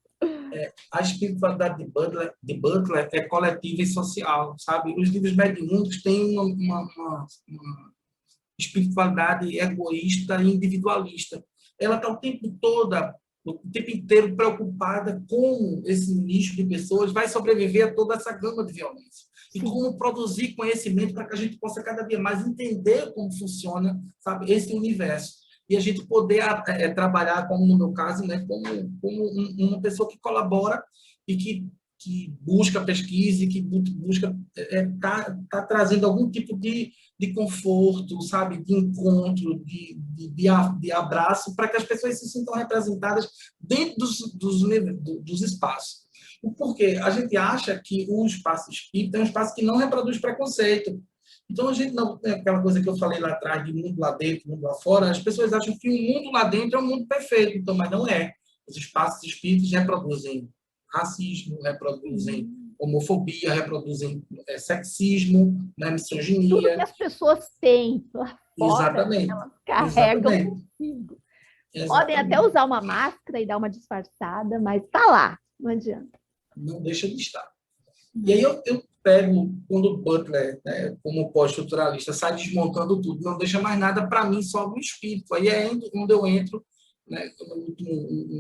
A espiritualidade de Butler é coletiva e social, sabe? Os livros mediúnicos têm uma espiritualidade egoísta e individualista. Ela está o tempo inteiro preocupada com esse nicho de pessoas vai sobreviver a toda essa gama de violência. E como produzir conhecimento para que a gente possa cada dia mais entender como funciona, sabe, esse universo. E a gente poder trabalhar, como no meu caso, né, como uma pessoa que colabora e que busca pesquisa e que busca tá trazendo algum tipo de conforto, sabe, de encontro, de abraço, para que as pessoas se sintam representadas dentro dos espaços. Porque a gente acha que o espaço espírita é um espaço que não reproduz preconceito. Então, a gente não tem aquela coisa que eu falei lá atrás, de mundo lá dentro, mundo lá fora. As pessoas acham que o mundo lá dentro é um mundo perfeito, então, mas não é. Os espaços espíritas reproduzem racismo, reproduzem homofobia, reproduzem sexismo, né, misoginia. Tudo que as pessoas têm lá fora, exatamente, elas carregam consigo. Podem até usar uma máscara e dar uma disfarçada, mas está lá, não adianta. Não deixa de estar. E aí pego quando o Butler, né, como pós-estruturalista, sai desmontando tudo, não deixa mais nada para mim, só o espírito. Aí é onde eu entro, né,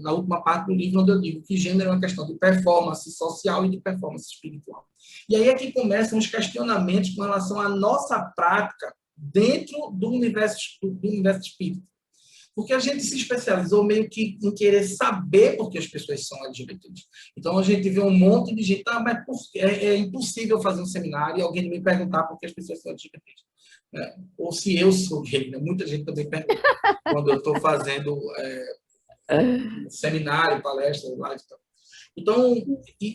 na última parte do livro, onde eu digo que gênero é uma questão de performance social e de performance espiritual. E aí é que começam os questionamentos com relação à nossa prática dentro do universo espírita. Porque a gente se especializou meio que em querer saber por que as pessoas são LGBTs. Então, a gente vê um monte de gente, mas é impossível fazer um seminário e alguém me perguntar por que as pessoas são LGBTs. Né? Ou se eu sou gay, né? Muita gente também pergunta quando eu estou fazendo seminário, palestra, live e tal. Então,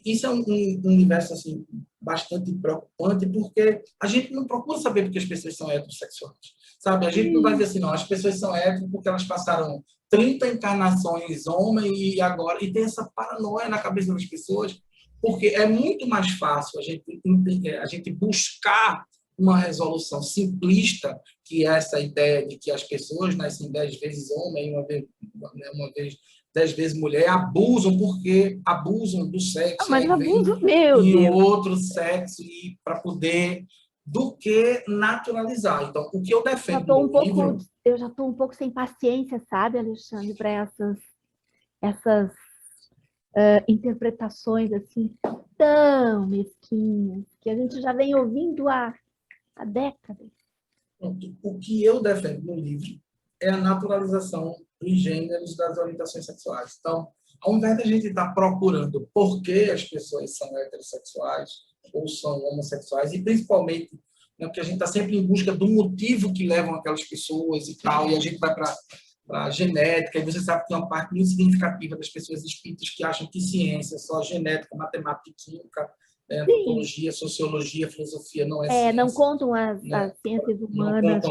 isso é um universo assim, bastante preocupante, porque a gente não procura saber por que as pessoas são heterossexuais. Sabe? A gente não vai dizer assim, não, as pessoas são héteros porque elas passaram 30 encarnações homem e agora... E tem essa paranoia na cabeça das pessoas, porque é muito mais fácil a gente buscar uma resolução simplista, que é essa ideia de que as pessoas nascem 10 vezes homem, uma vez 10 vezes mulher, abusam porque abusam do sexo. Mas abuso, meu e Deus. o outro sexo e para poder do que naturalizar. Então, o que eu defendo no livro... Eu já estou um pouco sem paciência, sabe, Alexandre, para essas interpretações assim tão mesquinhas que a gente já vem ouvindo há décadas. O que eu defendo no livro é a naturalização dos gêneros das orientações sexuais. Então, ao invés de a gente estar procurando por que as pessoas são heterossexuais ou são homossexuais, e principalmente, né, porque a gente está sempre em busca do motivo que levam aquelas pessoas e tal, e a gente vai para a genética, e você sabe que tem uma parte muito significativa das pessoas espíritas que acham que ciência é só genética, matemática e química, antropologia, sociologia, filosofia não é ciência. Não contam as ciências humanas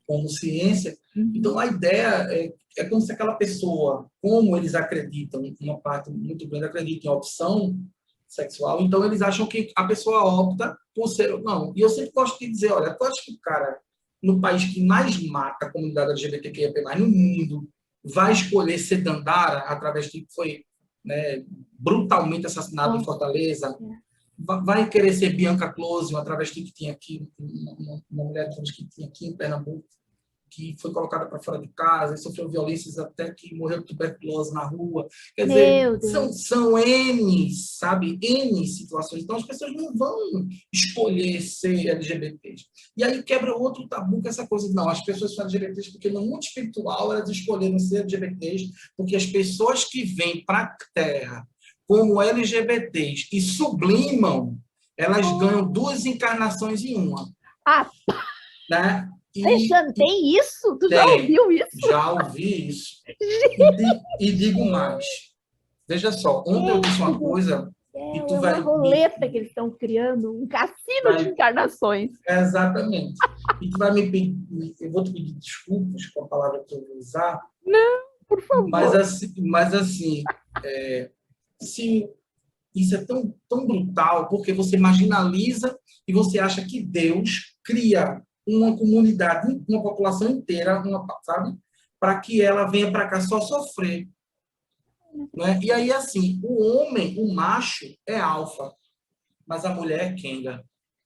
como ciência. Então, a ideia é como se aquela pessoa, como eles acreditam, uma parte muito grande acredita em opção sexual, então eles acham que a pessoa opta por ser... Não, e eu sempre gosto de dizer, olha, eu acho que o cara, no país que mais mata a comunidade LGBTQIA+, no mundo, vai escolher ser Dandara, através de que foi, né, brutalmente assassinado em Fortaleza, vai querer ser Bianca Close, uma travesti que tinha aqui, uma mulher que tinha aqui em Pernambuco, que foi colocada para fora de casa, e sofreu violências até que morreu de tuberculose na rua. Quer dizer, são N, sabe? N situações. Então, as pessoas não vão escolher ser LGBTs. E aí quebra outro tabu, que é essa coisa de, não, as pessoas são LGBTs porque no mundo espiritual elas escolheram ser LGBTs, porque as pessoas que vêm para a Terra como LGBTs e sublimam, elas ganham 2 encarnações em uma. Né? Alexandre, tem isso? Tu já ouviu isso? Já ouvi isso. E digo mais. Veja só, ontem eu disse uma coisa... E tu vai... uma roleta que eles estão criando, um cassino de encarnações. Exatamente. E tu vai me pedir... Eu vou te pedir desculpas com a palavra que eu vou usar. Não, por favor. Mas assim se isso é tão brutal, porque você marginaliza e você acha que Deus cria uma comunidade, uma população inteira, sabe? Para que ela venha para cá só sofrer. Né? E aí, assim, o homem, o macho, é alfa, mas a mulher é kenga,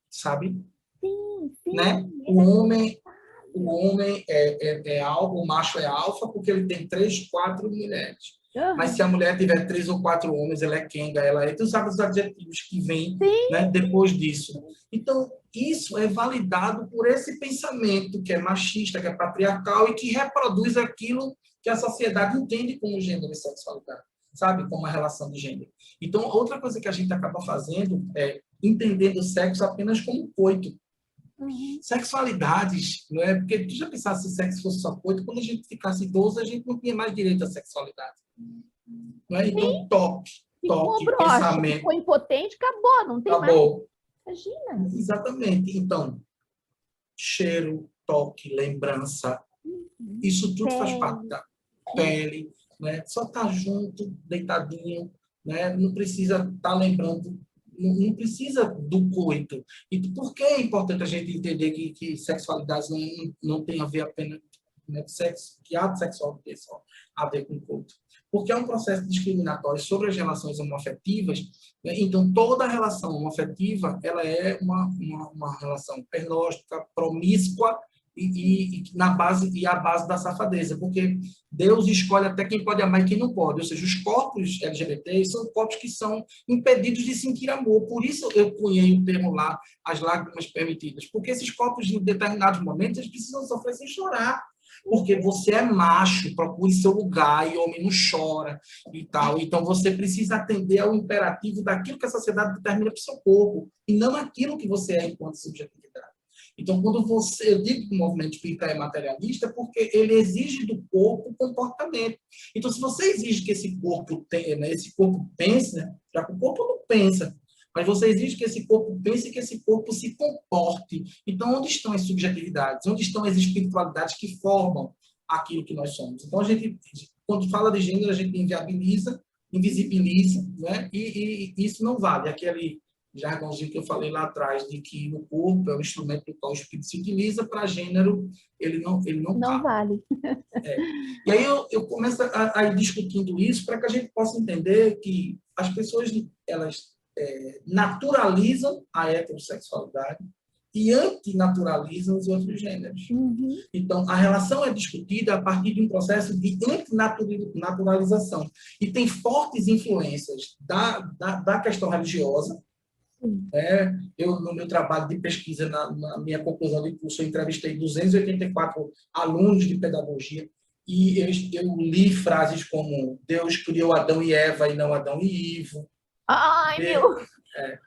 sabe? Sim. Né? O homem é alfa, o macho é alfa porque ele tem 3, 4 mulheres. Mas se a mulher tiver 3 ou 4 homens, ela é kenga, tu sabe os adjetivos que vêm, né, depois disso. Então, isso é validado por esse pensamento que é machista, que é patriarcal e que reproduz aquilo que a sociedade entende como gênero e sexualidade, sabe? Como a relação de gênero. Então, outra coisa que a gente acaba fazendo é entendendo o sexo apenas como coito. Sexualidades, não é? Porque tu já pensasse se o sexo fosse só coito, quando a gente ficasse idoso, a gente não tinha mais direito à sexualidade. Não é? Então, toque, pensamento. Ficou impotente, acabou, não tem mais. Imagina. Exatamente. Então, cheiro, toque, lembrança, isso tudo faz parte da pele, né? Só estar junto, deitadinho, né? Não precisa estar lembrando, não precisa do coito. E por que é importante a gente entender que sexualidade não tem a ver apenas, né, sexo, que ato sexual tem só a ver com coito? porque é um processo discriminatório sobre as relações homoafetivas, né? Então, toda relação homoafetiva, ela é uma relação pernóstica, promíscua, na base e a base da safadeza, porque Deus escolhe até quem pode amar e quem não pode, ou seja, os corpos LGBT são corpos que são impedidos de sentir amor, por isso eu cunhei o termo lá, as lágrimas permitidas, porque esses corpos em determinados momentos eles precisam sofrer sem chorar, porque você é macho, procure seu lugar e homem não chora e tal, então você precisa atender ao imperativo daquilo que a sociedade determina para o seu corpo, e não aquilo que você é enquanto subjetividade. Então, quando eu digo que o movimento espírita é materialista, porque ele exige do corpo comportamento. Então, se você exige que esse corpo tenha, né, esse corpo pense, né, já que o corpo não pensa, mas você exige que esse corpo pense e que esse corpo se comporte. Então, onde estão as subjetividades? Onde estão as espiritualidades que formam aquilo que nós somos? Então, quando fala de gênero, a gente inviabiliza, invisibiliza, né? E isso não vale. Aquele jargãozinho que eu falei lá atrás, de que o corpo é o instrumento do qual o espírito se utiliza, para gênero, ele não vale. E aí eu começo a ir discutindo isso para que a gente possa entender que as pessoas, elas naturalizam a heterossexualidade e antinaturalizam os outros gêneros. Uhum. Então, a relação é discutida a partir de um processo de antinaturalização. E tem fortes influências da questão religiosa. Eu, no meu trabalho de pesquisa, na minha conclusão de curso, eu entrevistei 284 alunos de pedagogia e eu li frases como Deus criou Adão e Eva e não Adão e Ivo. Ai,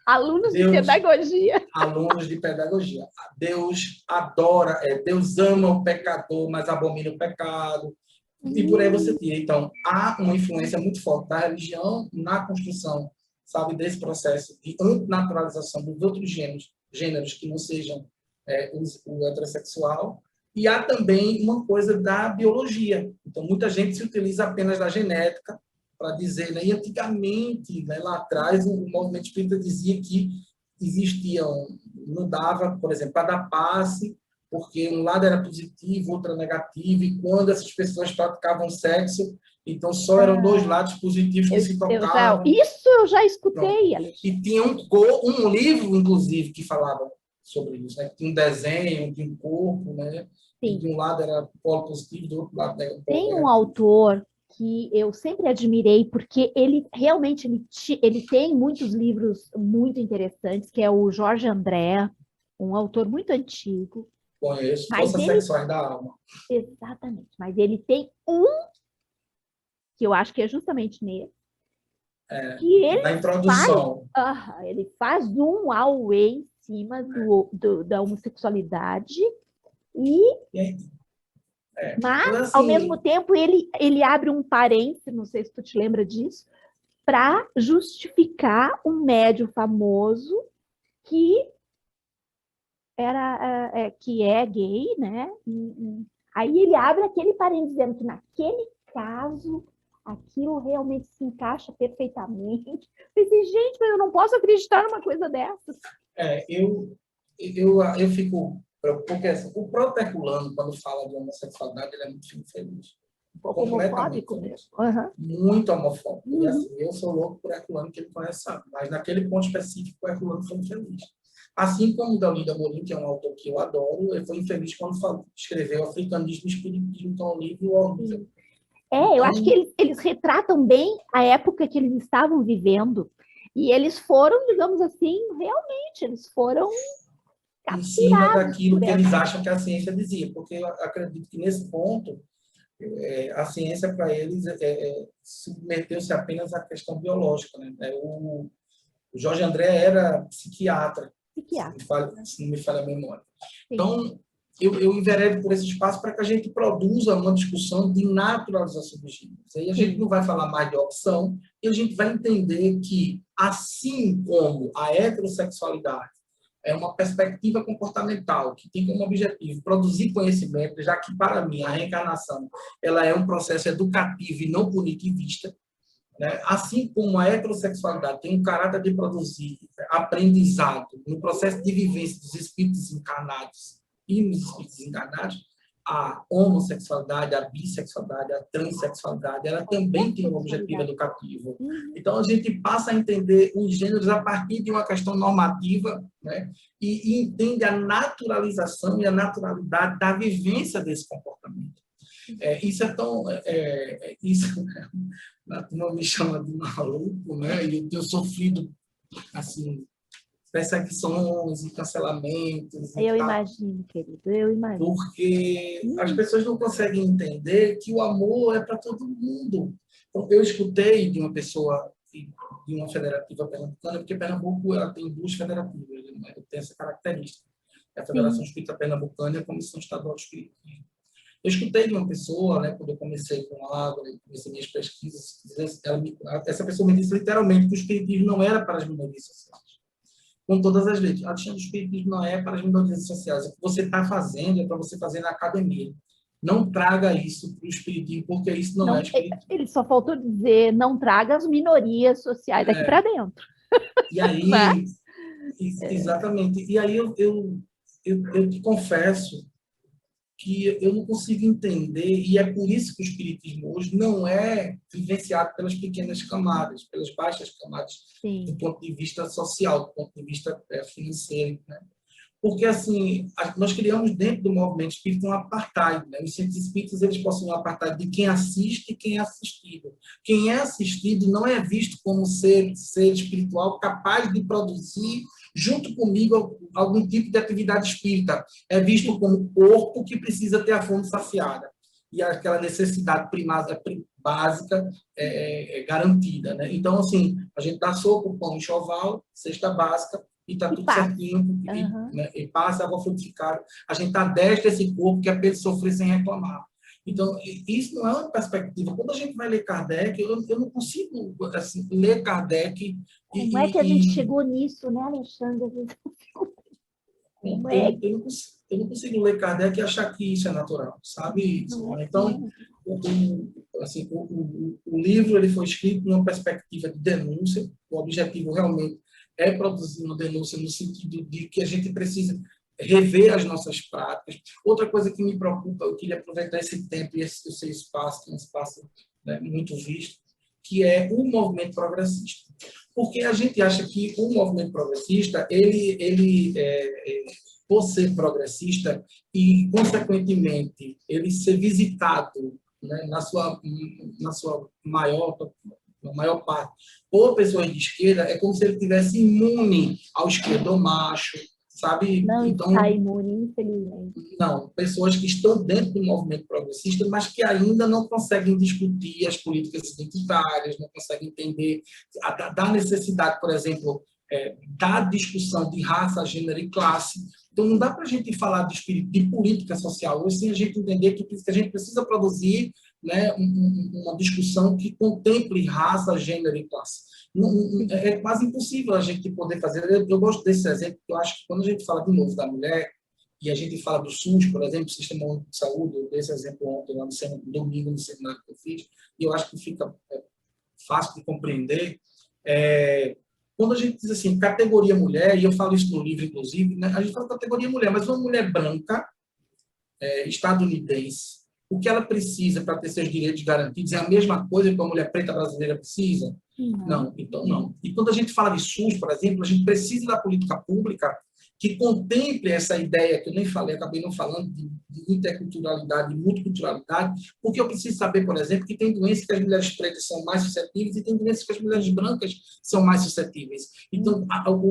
alunos de pedagogia. Alunos de pedagogia. Deus adora, Deus ama o pecador, mas abomina o pecado. E por aí você tira. Então, há uma influência muito forte da religião na construção, sabe, desse processo de antinaturalização dos outros gêneros que não sejam o heterossexual. E há também uma coisa da biologia. Então, muita gente se utiliza apenas da genética para dizer, né? E antigamente, né, lá atrás, o movimento espírita dizia que não dava, por exemplo, para dar passe, porque um lado era positivo, outro era negativo, e quando essas pessoas praticavam sexo, então só eram dois lados positivos que se tocavam. Isso eu já escutei, Alex. E tinha um livro, inclusive, que falava sobre isso, né? Tinha um desenho de um corpo, né? E de um lado era polo positivo, do outro lado negativo. Tem um autor que eu sempre admirei, porque ele realmente ele tem muitos livros muito interessantes, que é o Jorge André, um autor muito antigo. Conheço, Forças Sexuais da Alma. Exatamente, mas ele tem um, que eu acho que é justamente nele, que ele na introdução. Ele faz um auê em cima da homossexualidade mas, então, assim, ao mesmo tempo, ele abre um parênteses, não sei se tu te lembra disso, para justificar um médium famoso que é gay, né? Aí ele abre aquele parênteses dizendo que naquele caso aquilo realmente se encaixa perfeitamente. Eu pensei, gente, mas eu não posso acreditar numa coisa dessas. Eu fico... Porque assim, o proteculano, quando fala de homossexualidade, ele é muito infeliz. Um pouco homofóbico mesmo. Muito homofóbico. E assim, eu sou louco por Herculano, que ele conhece, sabe? Mas naquele ponto específico, o Herculano foi infeliz. Assim como o Dalida Morim, que é um autor que eu adoro, ele foi infeliz quando escreveu Africanismo e Espiritismo, então o livro horrível. Eu acho que eles retratam bem a época que eles estavam vivendo. E eles foram, digamos assim, realmente, eles foram em cima daquilo que eles acham que a ciência dizia, porque eu acredito que nesse ponto a ciência para eles submeteu-se apenas à questão biológica, né? O Jorge André era psiquiatra. Se não me falha a memória. Sim. Então, eu enveredo por esse espaço para que a gente produza uma discussão de naturalização dos gêneros. Aí a gente não vai falar mais de opção, e a gente vai entender que, assim como a heterossexualidade é uma perspectiva comportamental que tem como objetivo produzir conhecimento, já que, para mim, a reencarnação ela é um processo educativo e não punitivista, né? Assim como a heterossexualidade tem um caráter de produzir aprendizado no processo de vivência dos espíritos encarnados e nos espíritos encarnados, a homossexualidade, a bissexualidade, a transexualidade, ela também tem um objetivo educativo. Então, a gente passa a entender os gêneros a partir de uma questão normativa, né? E entende a naturalização e a naturalidade da vivência desse comportamento. Isso é tão... isso, a turma me chama de maluco, né? E eu tenho sofrido, assim, perseguições e cancelamentos. Eu imagino, querido, eu imagino. Porque as pessoas não conseguem entender que o amor é para todo mundo. Então, eu escutei de uma pessoa de uma federativa pernambucana, porque Pernambuco ela tem duas federativas, né? Tem essa característica. A Federação Espírita Pernambucana e a Comissão Estadual de Espiritismo. Eu escutei de uma pessoa, né, quando eu comecei com a água, comecei minhas pesquisas, essa pessoa me disse literalmente que o espiritismo não era para as minorias sociais. Com todas as letras. Alexandre, o espiritismo não é para as minorias sociais. O que você está fazendo é para você fazer na academia. Não traga isso para o espiritismo, porque isso não é espiritismo. Ele só faltou dizer, não traga as minorias sociais aqui para dentro. E aí, exatamente. E aí eu te confesso que eu não consigo entender, e é por isso que o espiritismo hoje não é vivenciado pelas pequenas camadas, pelas baixas camadas, do ponto de vista social, do ponto de vista financeiro, né? Porque, assim, nós criamos dentro do movimento espírita um apartheid, né? Os centros espíritas, eles possuem um apartheid de quem assiste e quem é assistido. Quem é assistido não é visto como ser espiritual capaz de produzir, junto comigo, algum tipo de atividade espírita. É visto como corpo que precisa ter a fome saciada. E aquela necessidade primária, básica garantida, né? Então, assim, a gente dá sopa, pão, enxoval, cesta básica, e está tudo certinho, né? E passa água frutificada. A gente está 10 desse corpo que é para ele sofrer sem reclamar. Então, isso não é uma perspectiva. Quando a gente vai ler Kardec, eu não consigo assim, ler Kardec... Como é que a gente chegou nisso, né, Alexandre? Eu não consigo ler Kardec e achar que isso é natural, sabe? Então, o livro ele foi escrito numa perspectiva de denúncia. O objetivo realmente é produzir uma denúncia no sentido de que a gente precisa rever as nossas práticas. Outra coisa que me preocupa, eu queria aproveitar esse tempo e esse espaço, que é um espaço, né, muito visto, que é o movimento progressista. Porque a gente acha que o movimento progressista, por ser progressista e, consequentemente, ele ser visitado, né, na sua maior parte, por pessoas de esquerda, é como se ele estivesse imune ao esquerdomacho, sabe? Não então, está imune, infelizmente. Não, pessoas que estão dentro do movimento progressista, mas que ainda não conseguem discutir as políticas identitárias, não conseguem entender da necessidade, por exemplo, da discussão de raça, gênero e classe. Então, não dá para a gente falar de política social hoje sem a gente entender que a gente precisa produzir, né, uma discussão que contemple raça, gênero e classe. É quase impossível a gente poder fazer. Eu gosto desse exemplo, porque eu acho que quando a gente fala de novo da mulher, e a gente fala do SUS, por exemplo, do Sistema Único de Saúde, eu dei esse exemplo ontem, lá no domingo, no seminário que eu fiz, e eu acho que fica fácil de compreender. Quando a gente diz assim, categoria mulher, e eu falo isso no livro, inclusive, né, a gente fala categoria mulher, mas uma mulher branca, estadunidense, o que ela precisa para ter seus direitos garantidos é a mesma coisa que uma mulher preta brasileira precisa? Não, então não. E quando a gente fala de SUS, por exemplo, a gente precisa da política pública que contemple essa ideia, que eu nem falei, acabei não falando, de interculturalidade, de multiculturalidade, porque eu preciso saber, por exemplo, que tem doenças que as mulheres pretas são mais suscetíveis e tem doenças que as mulheres brancas são mais suscetíveis. Então,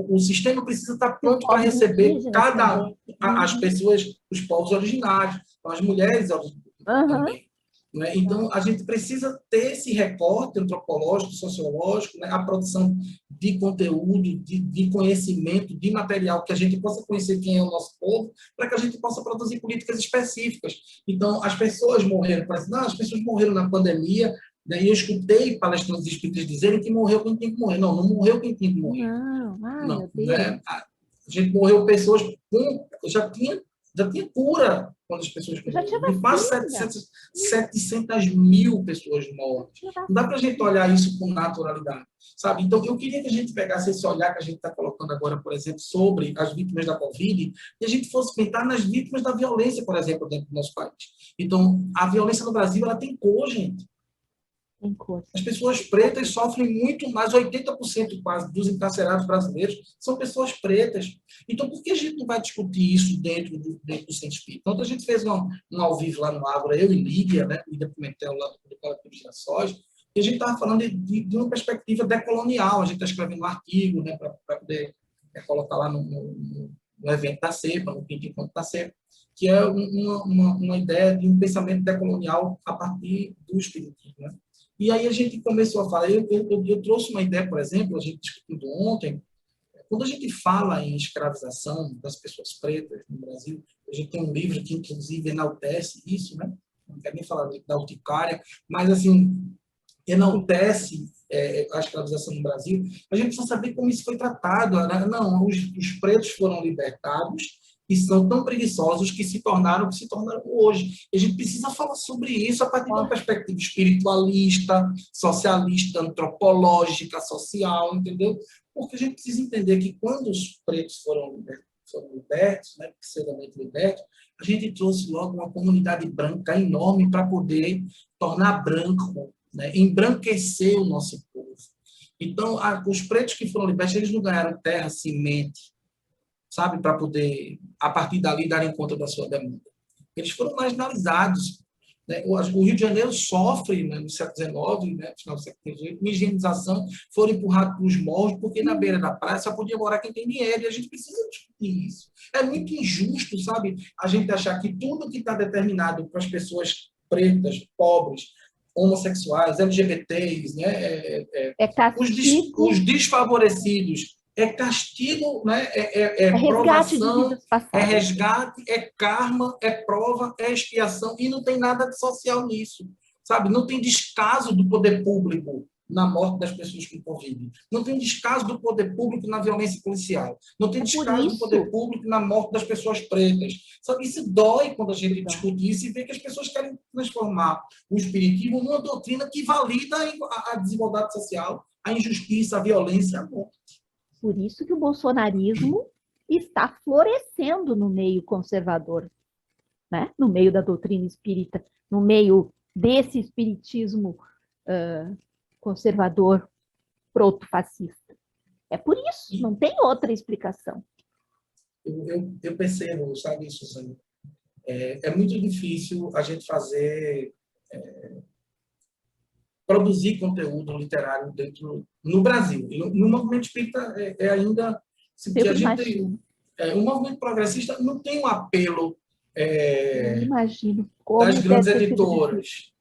o sistema precisa estar pronto para receber as pessoas, os povos originários, as mulheres também. Né? Então, a gente precisa ter esse recorte antropológico, sociológico, né? A produção de conteúdo, de conhecimento, de material, que a gente possa conhecer quem é o nosso povo, para que a gente possa produzir políticas específicas. Então, as pessoas morreram, as pessoas morreram na pandemia, né? E eu escutei palestrantes espíritas dizerem que morreu quem tinha que morrer. Não, não morreu quem tinha que morrer. Não, meu Deus. Né? A gente morreu pessoas com... Já tinha já tinha cura quando as pessoas Já tinha morreram. Quase vacina. 700 mil pessoas mortas. Não dá para a gente olhar isso com naturalidade, sabe? Então, eu queria que a gente pegasse esse olhar que a gente está colocando agora, por exemplo, sobre as vítimas da Covid, e a gente fosse pensar nas vítimas da violência, por exemplo, dentro do nosso país. Então, a violência no Brasil, ela tem cor, gente. Tem cor. As pessoas pretas sofrem muito mais, 80% quase dos encarcerados brasileiros são pessoas pretas. Então, por que a gente não vai discutir isso dentro do Centro Espírita? Então, a gente fez um ao vivo lá no Ágora, eu e Lídia, né? Lídia Pimentel, lá do Coletivo Girassóis, e a gente estava falando de uma perspectiva decolonial. A gente está escrevendo um artigo, né, para poder colocar lá no evento da CEPA, no quinto encontro da CEPA, que é uma ideia de um pensamento decolonial a partir do espiritismo, né? E aí a gente começou a falar, eu trouxe uma ideia, por exemplo, a gente discutindo ontem, quando a gente fala em escravização das pessoas pretas no Brasil, a gente tem um livro que, inclusive, enaltece isso, né? Não quero nem falar da urticária, mas, assim, enaltece a escravização no Brasil. A gente precisa saber como isso foi tratado. Né? Não, os pretos foram libertados e são tão preguiçosos que se tornaram o que se tornaram hoje. E a gente precisa falar sobre isso a partir de uma perspectiva espiritualista, socialista, antropológica, social, entendeu? Porque a gente precisa entender que quando os pretos foram libertos, né, pseudamente libertos, a gente trouxe logo uma comunidade branca enorme para poder tornar branco, né, embranquecer o nosso povo. Então, os pretos que foram libertos, eles não ganharam terra, semente, sabe, para poder, a partir dali, darem conta da sua demanda. Eles foram marginalizados. Né? O Rio de Janeiro sofre, né, no século XIX, né, no final do século XVIII, uma higienização, foram empurrados para os morros, porque na beira da praia só podia morar quem tem dinheiro, e a gente precisa discutir isso. É muito injusto, sabe, a gente achar que tudo que está determinado para as pessoas pretas, pobres, homossexuais, LGBTs, né, os desfavorecidos, é castigo, né? Resgate de provação, vidas passadas. É resgate, é karma, é prova, é expiação, e não tem nada de social nisso, sabe? Não tem descaso do poder público na morte das pessoas com Covid. Não tem descaso do poder público na violência policial. Não tem descaso do poder público na morte das pessoas pretas. Sabe? Isso dói quando a gente discute isso e vê que as pessoas querem transformar o espiritismo numa doutrina que valida a desigualdade social, a injustiça, a violência, a morte. Por isso que o bolsonarismo está florescendo no meio conservador, né? No meio da doutrina espírita, no meio desse espiritismo conservador proto-fascista. É por isso, não tem outra explicação. Eu percebo, sabe, Suzana? É muito difícil a gente fazer... produzir conteúdo literário no Brasil. No movimento espírita ainda... Eu imagino. O movimento progressista não tem um apelo imagino das grandes editoras.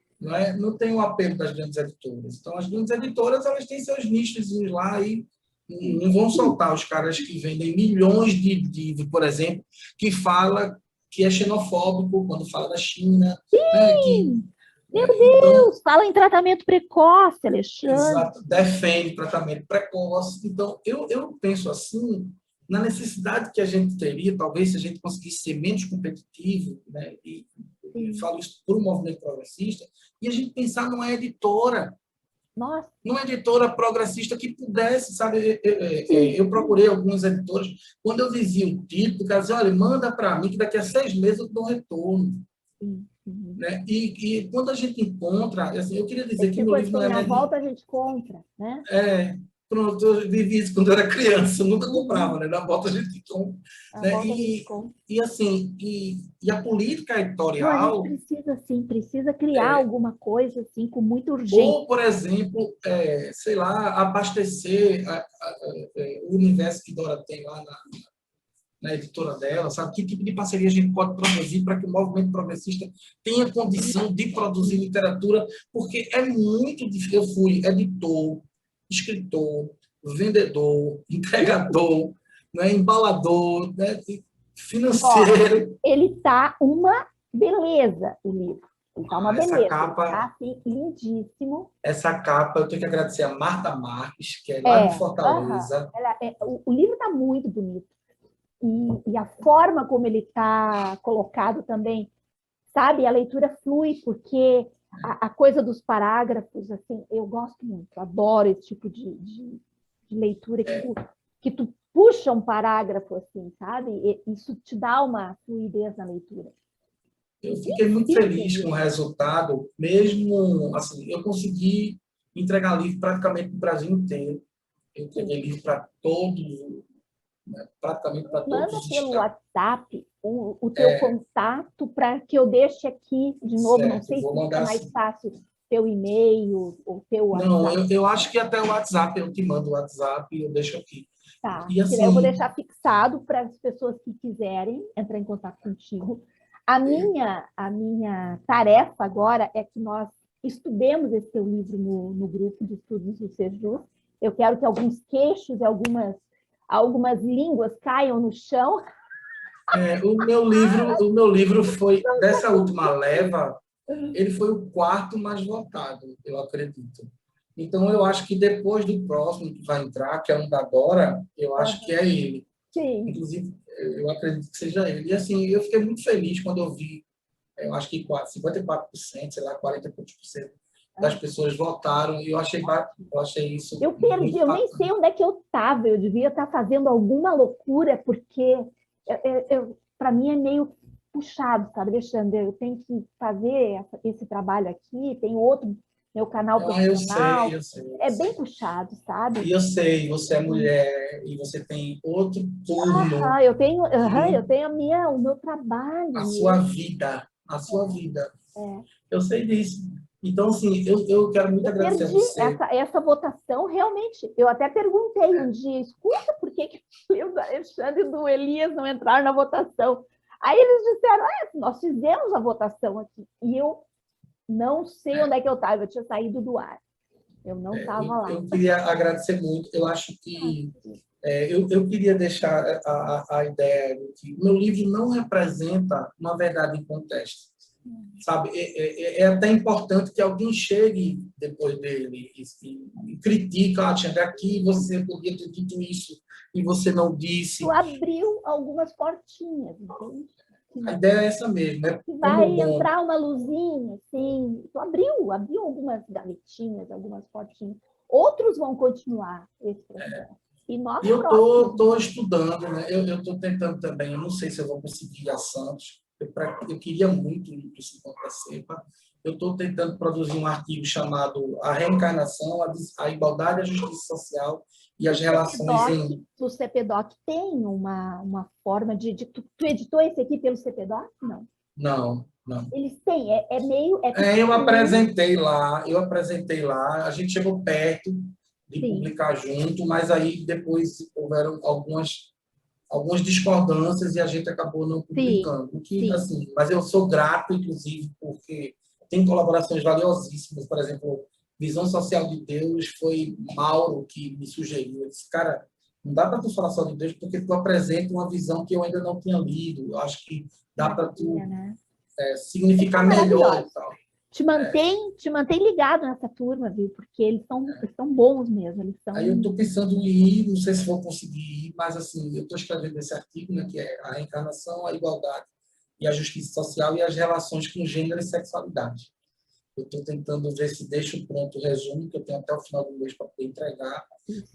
Não tem um apelo das grandes editoras. Então, as grandes editoras elas têm seus nichos lá e não vão soltar os caras que vendem milhões de livros, por exemplo, que fala que é xenofóbico quando fala da China. Sim! Meu Deus! Fala em tratamento precoce, Alexandre. Exato, defende tratamento precoce. Então, eu penso assim, na necessidade que a gente teria, talvez, se a gente conseguisse ser menos competitivo, né? E falo isso por um movimento progressista, e a gente pensar numa editora. Nossa. Numa editora progressista que pudesse, sabe? Eu procurei alguns editores, quando eu dizia o título, o cara dizia, olha, manda para mim que daqui a 6 meses eu dou um retorno. Né? E quando a gente encontra, assim, eu queria dizer que no livro não é... Na volta a gente compra, né? Pronto, eu vivi isso quando eu era criança, eu nunca comprava, né? Na volta a gente compra. Né? E assim, e a política editorial... Não, a gente precisa criar alguma coisa assim, com muita urgência. Ou, por exemplo, sei lá, abastecer o universo que Dora tem lá na editora dela, sabe? Que tipo de parceria a gente pode produzir para que o movimento progressista tenha condição de produzir literatura, porque é muito difícil. Eu fui editor, escritor, vendedor, entregador, né, embalador, né, financeiro. Ele tá uma beleza, o livro. Ele tá uma beleza. Essa capa, tá assim, lindíssimo. Essa capa, eu tenho que agradecer a Marta Marques, que é lá de Fortaleza. O livro tá muito bonito. e a forma como ele está colocado também, sabe? A leitura flui, porque a coisa dos parágrafos, assim, eu gosto muito, adoro esse tipo de leitura que tu puxa um parágrafo, assim, sabe? E isso te dá uma fluidez na leitura. Eu fiquei muito feliz com o resultado, mesmo assim, eu consegui entregar livro praticamente no Brasil inteiro. Eu entreguei livro para todos, né, praticamente para todos Manda os pelo estados. WhatsApp o teu contato para que eu deixe aqui de novo. Não Certo, sei vou se fica mandar mais assim. fácil teu e-mail ou teu Não, WhatsApp. eu acho que até o WhatsApp, eu te mando o WhatsApp e eu deixo aqui. Tá, E porque daí eu vou assim, deixar fixado para as pessoas que quiserem entrar em contato contigo. A minha tarefa agora é que nós estudemos esse teu livro no grupo de estudos do Sejus. Eu quero que alguns queixos e algumas línguas caiam no chão. o meu livro foi, dessa última leva, ele foi o quarto mais votado, eu acredito. Então, eu acho que depois do próximo que vai entrar, que é um da Dora, eu acho que é ele. Sim. Inclusive, eu acredito que seja ele. E, assim, eu fiquei muito feliz quando eu vi, eu acho que 54%, sei lá, 40 por cento das pessoas votaram, e eu achei isso Eu perdi, muito eu nem bacana. sei onde é que eu estava. Eu devia estar fazendo alguma loucura, porque para mim é meio puxado, sabe, Alexandre? Eu tenho que fazer esse trabalho aqui, tem outro, meu canal Ah, eu sei, profissional. eu sei, eu É bem sei. puxado, sabe? E eu sei, você é mulher e você tem outro turno, Eu e tenho o meu trabalho a sua mesmo. vida, a sua vida. É. Eu sei disso. Então, assim, eu quero muito Eu agradecer a perdi você. essa votação, realmente. Eu até perguntei um dia, escuta, por que o livro do Alexandre e do Elias não entraram na votação? Aí eles disseram, nós fizemos a votação aqui. E eu não sei onde é que eu estava, eu tinha saído do ar. Eu não estava lá. Eu queria agradecer muito. Eu acho que eu queria deixar a ideia de que o meu livro não representa uma verdade em contexto. Sabe? É até importante que alguém chegue depois dele e critique, Alexandre, aqui você podia ter dito isso e você não Tu disse. abriu algumas portinhas, entende? A ideia é essa mesmo, né? Que Como vai bom. entrar uma luzinha, assim. Tu abriu algumas gavetinhas, algumas portinhas. Outros vão continuar esse processo. E nós E eu próximos, tô né? estudando, né? Eu estou tentando também, eu não sei se eu vou conseguir ir a Santos. Eu queria muito isso acontecer. Eu estou tentando produzir um artigo chamado A Reencarnação, a Igualdade, a Justiça Social e as relações em... O CPDOC tem uma forma tu editou esse aqui pelo CPDOC? Não. Não, não. Eles têm, é meio, é Eu apresentei lá, a gente chegou perto de sim, publicar junto, mas aí depois houveram algumas discordâncias e a gente acabou não sim, publicando. O que, sim. assim, mas eu sou grato, inclusive, porque tem colaborações valiosíssimas. Por exemplo, Visão Social de Deus foi Mauro que me sugeriu. Eu disse, cara, não dá para tu falar só de Deus porque tu apresenta uma visão que eu ainda não tinha lido. Eu acho que dá para tu Maravilha, né? Eles são significar melhor e maravilhosos. tal. Te mantém ligado nessa turma, viu? Porque eles são bons mesmo, eles Aí eu são... estou pensando em ir, não sei se vou conseguir ir, mas assim, eu estou escrevendo esse artigo, né, que é a reencarnação, a igualdade e a justiça social e as relações com gênero e sexualidade. Eu estou tentando ver se deixo pronto o resumo, que eu tenho até o final do mês para poder entregar.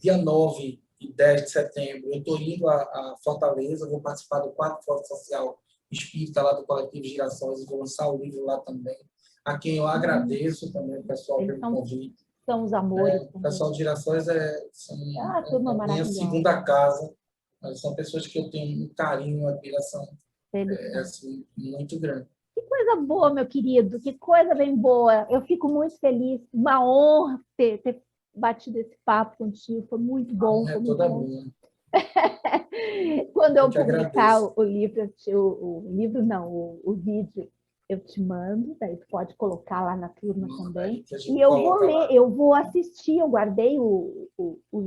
Dia 9 e 10 de setembro, eu estou indo a Fortaleza, vou participar do quarto Fórum Social Espírita lá do Coletivo Girassóis e vou lançar o livro lá também, a quem eu agradeço também, o pessoal, Eles pelo convite. são os Né? amores O também. pessoal de Girassóis Turma é minha maravilhosa. segunda casa. São pessoas que eu tenho um carinho, uma admiração Eles são. assim, muito grande. Que coisa boa, meu querido, que coisa bem boa. Eu fico muito feliz, uma honra ter batido esse papo contigo, foi muito A bom, honra é foi muito toda bom. minha. Quando Eu eu que publicar agradeço. o livro, o livro não, o vídeo, eu te mando, daí tu pode colocar lá na turma também. Aí que a E gente eu vou coloca ler, lá. eu vou assistir, eu guardei o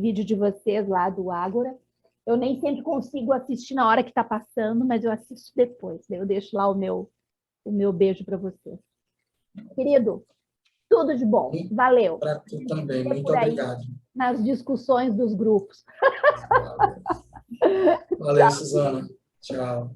vídeo de vocês lá do Ágora. Eu nem sempre consigo assistir na hora que está passando, mas eu assisto depois. Daí eu deixo lá o meu beijo para você. Querido, tudo de bom. Valeu. Para tu também. É Muito por aí obrigado. nas discussões dos grupos. Valeu. Valeu, Suzana. Tchau.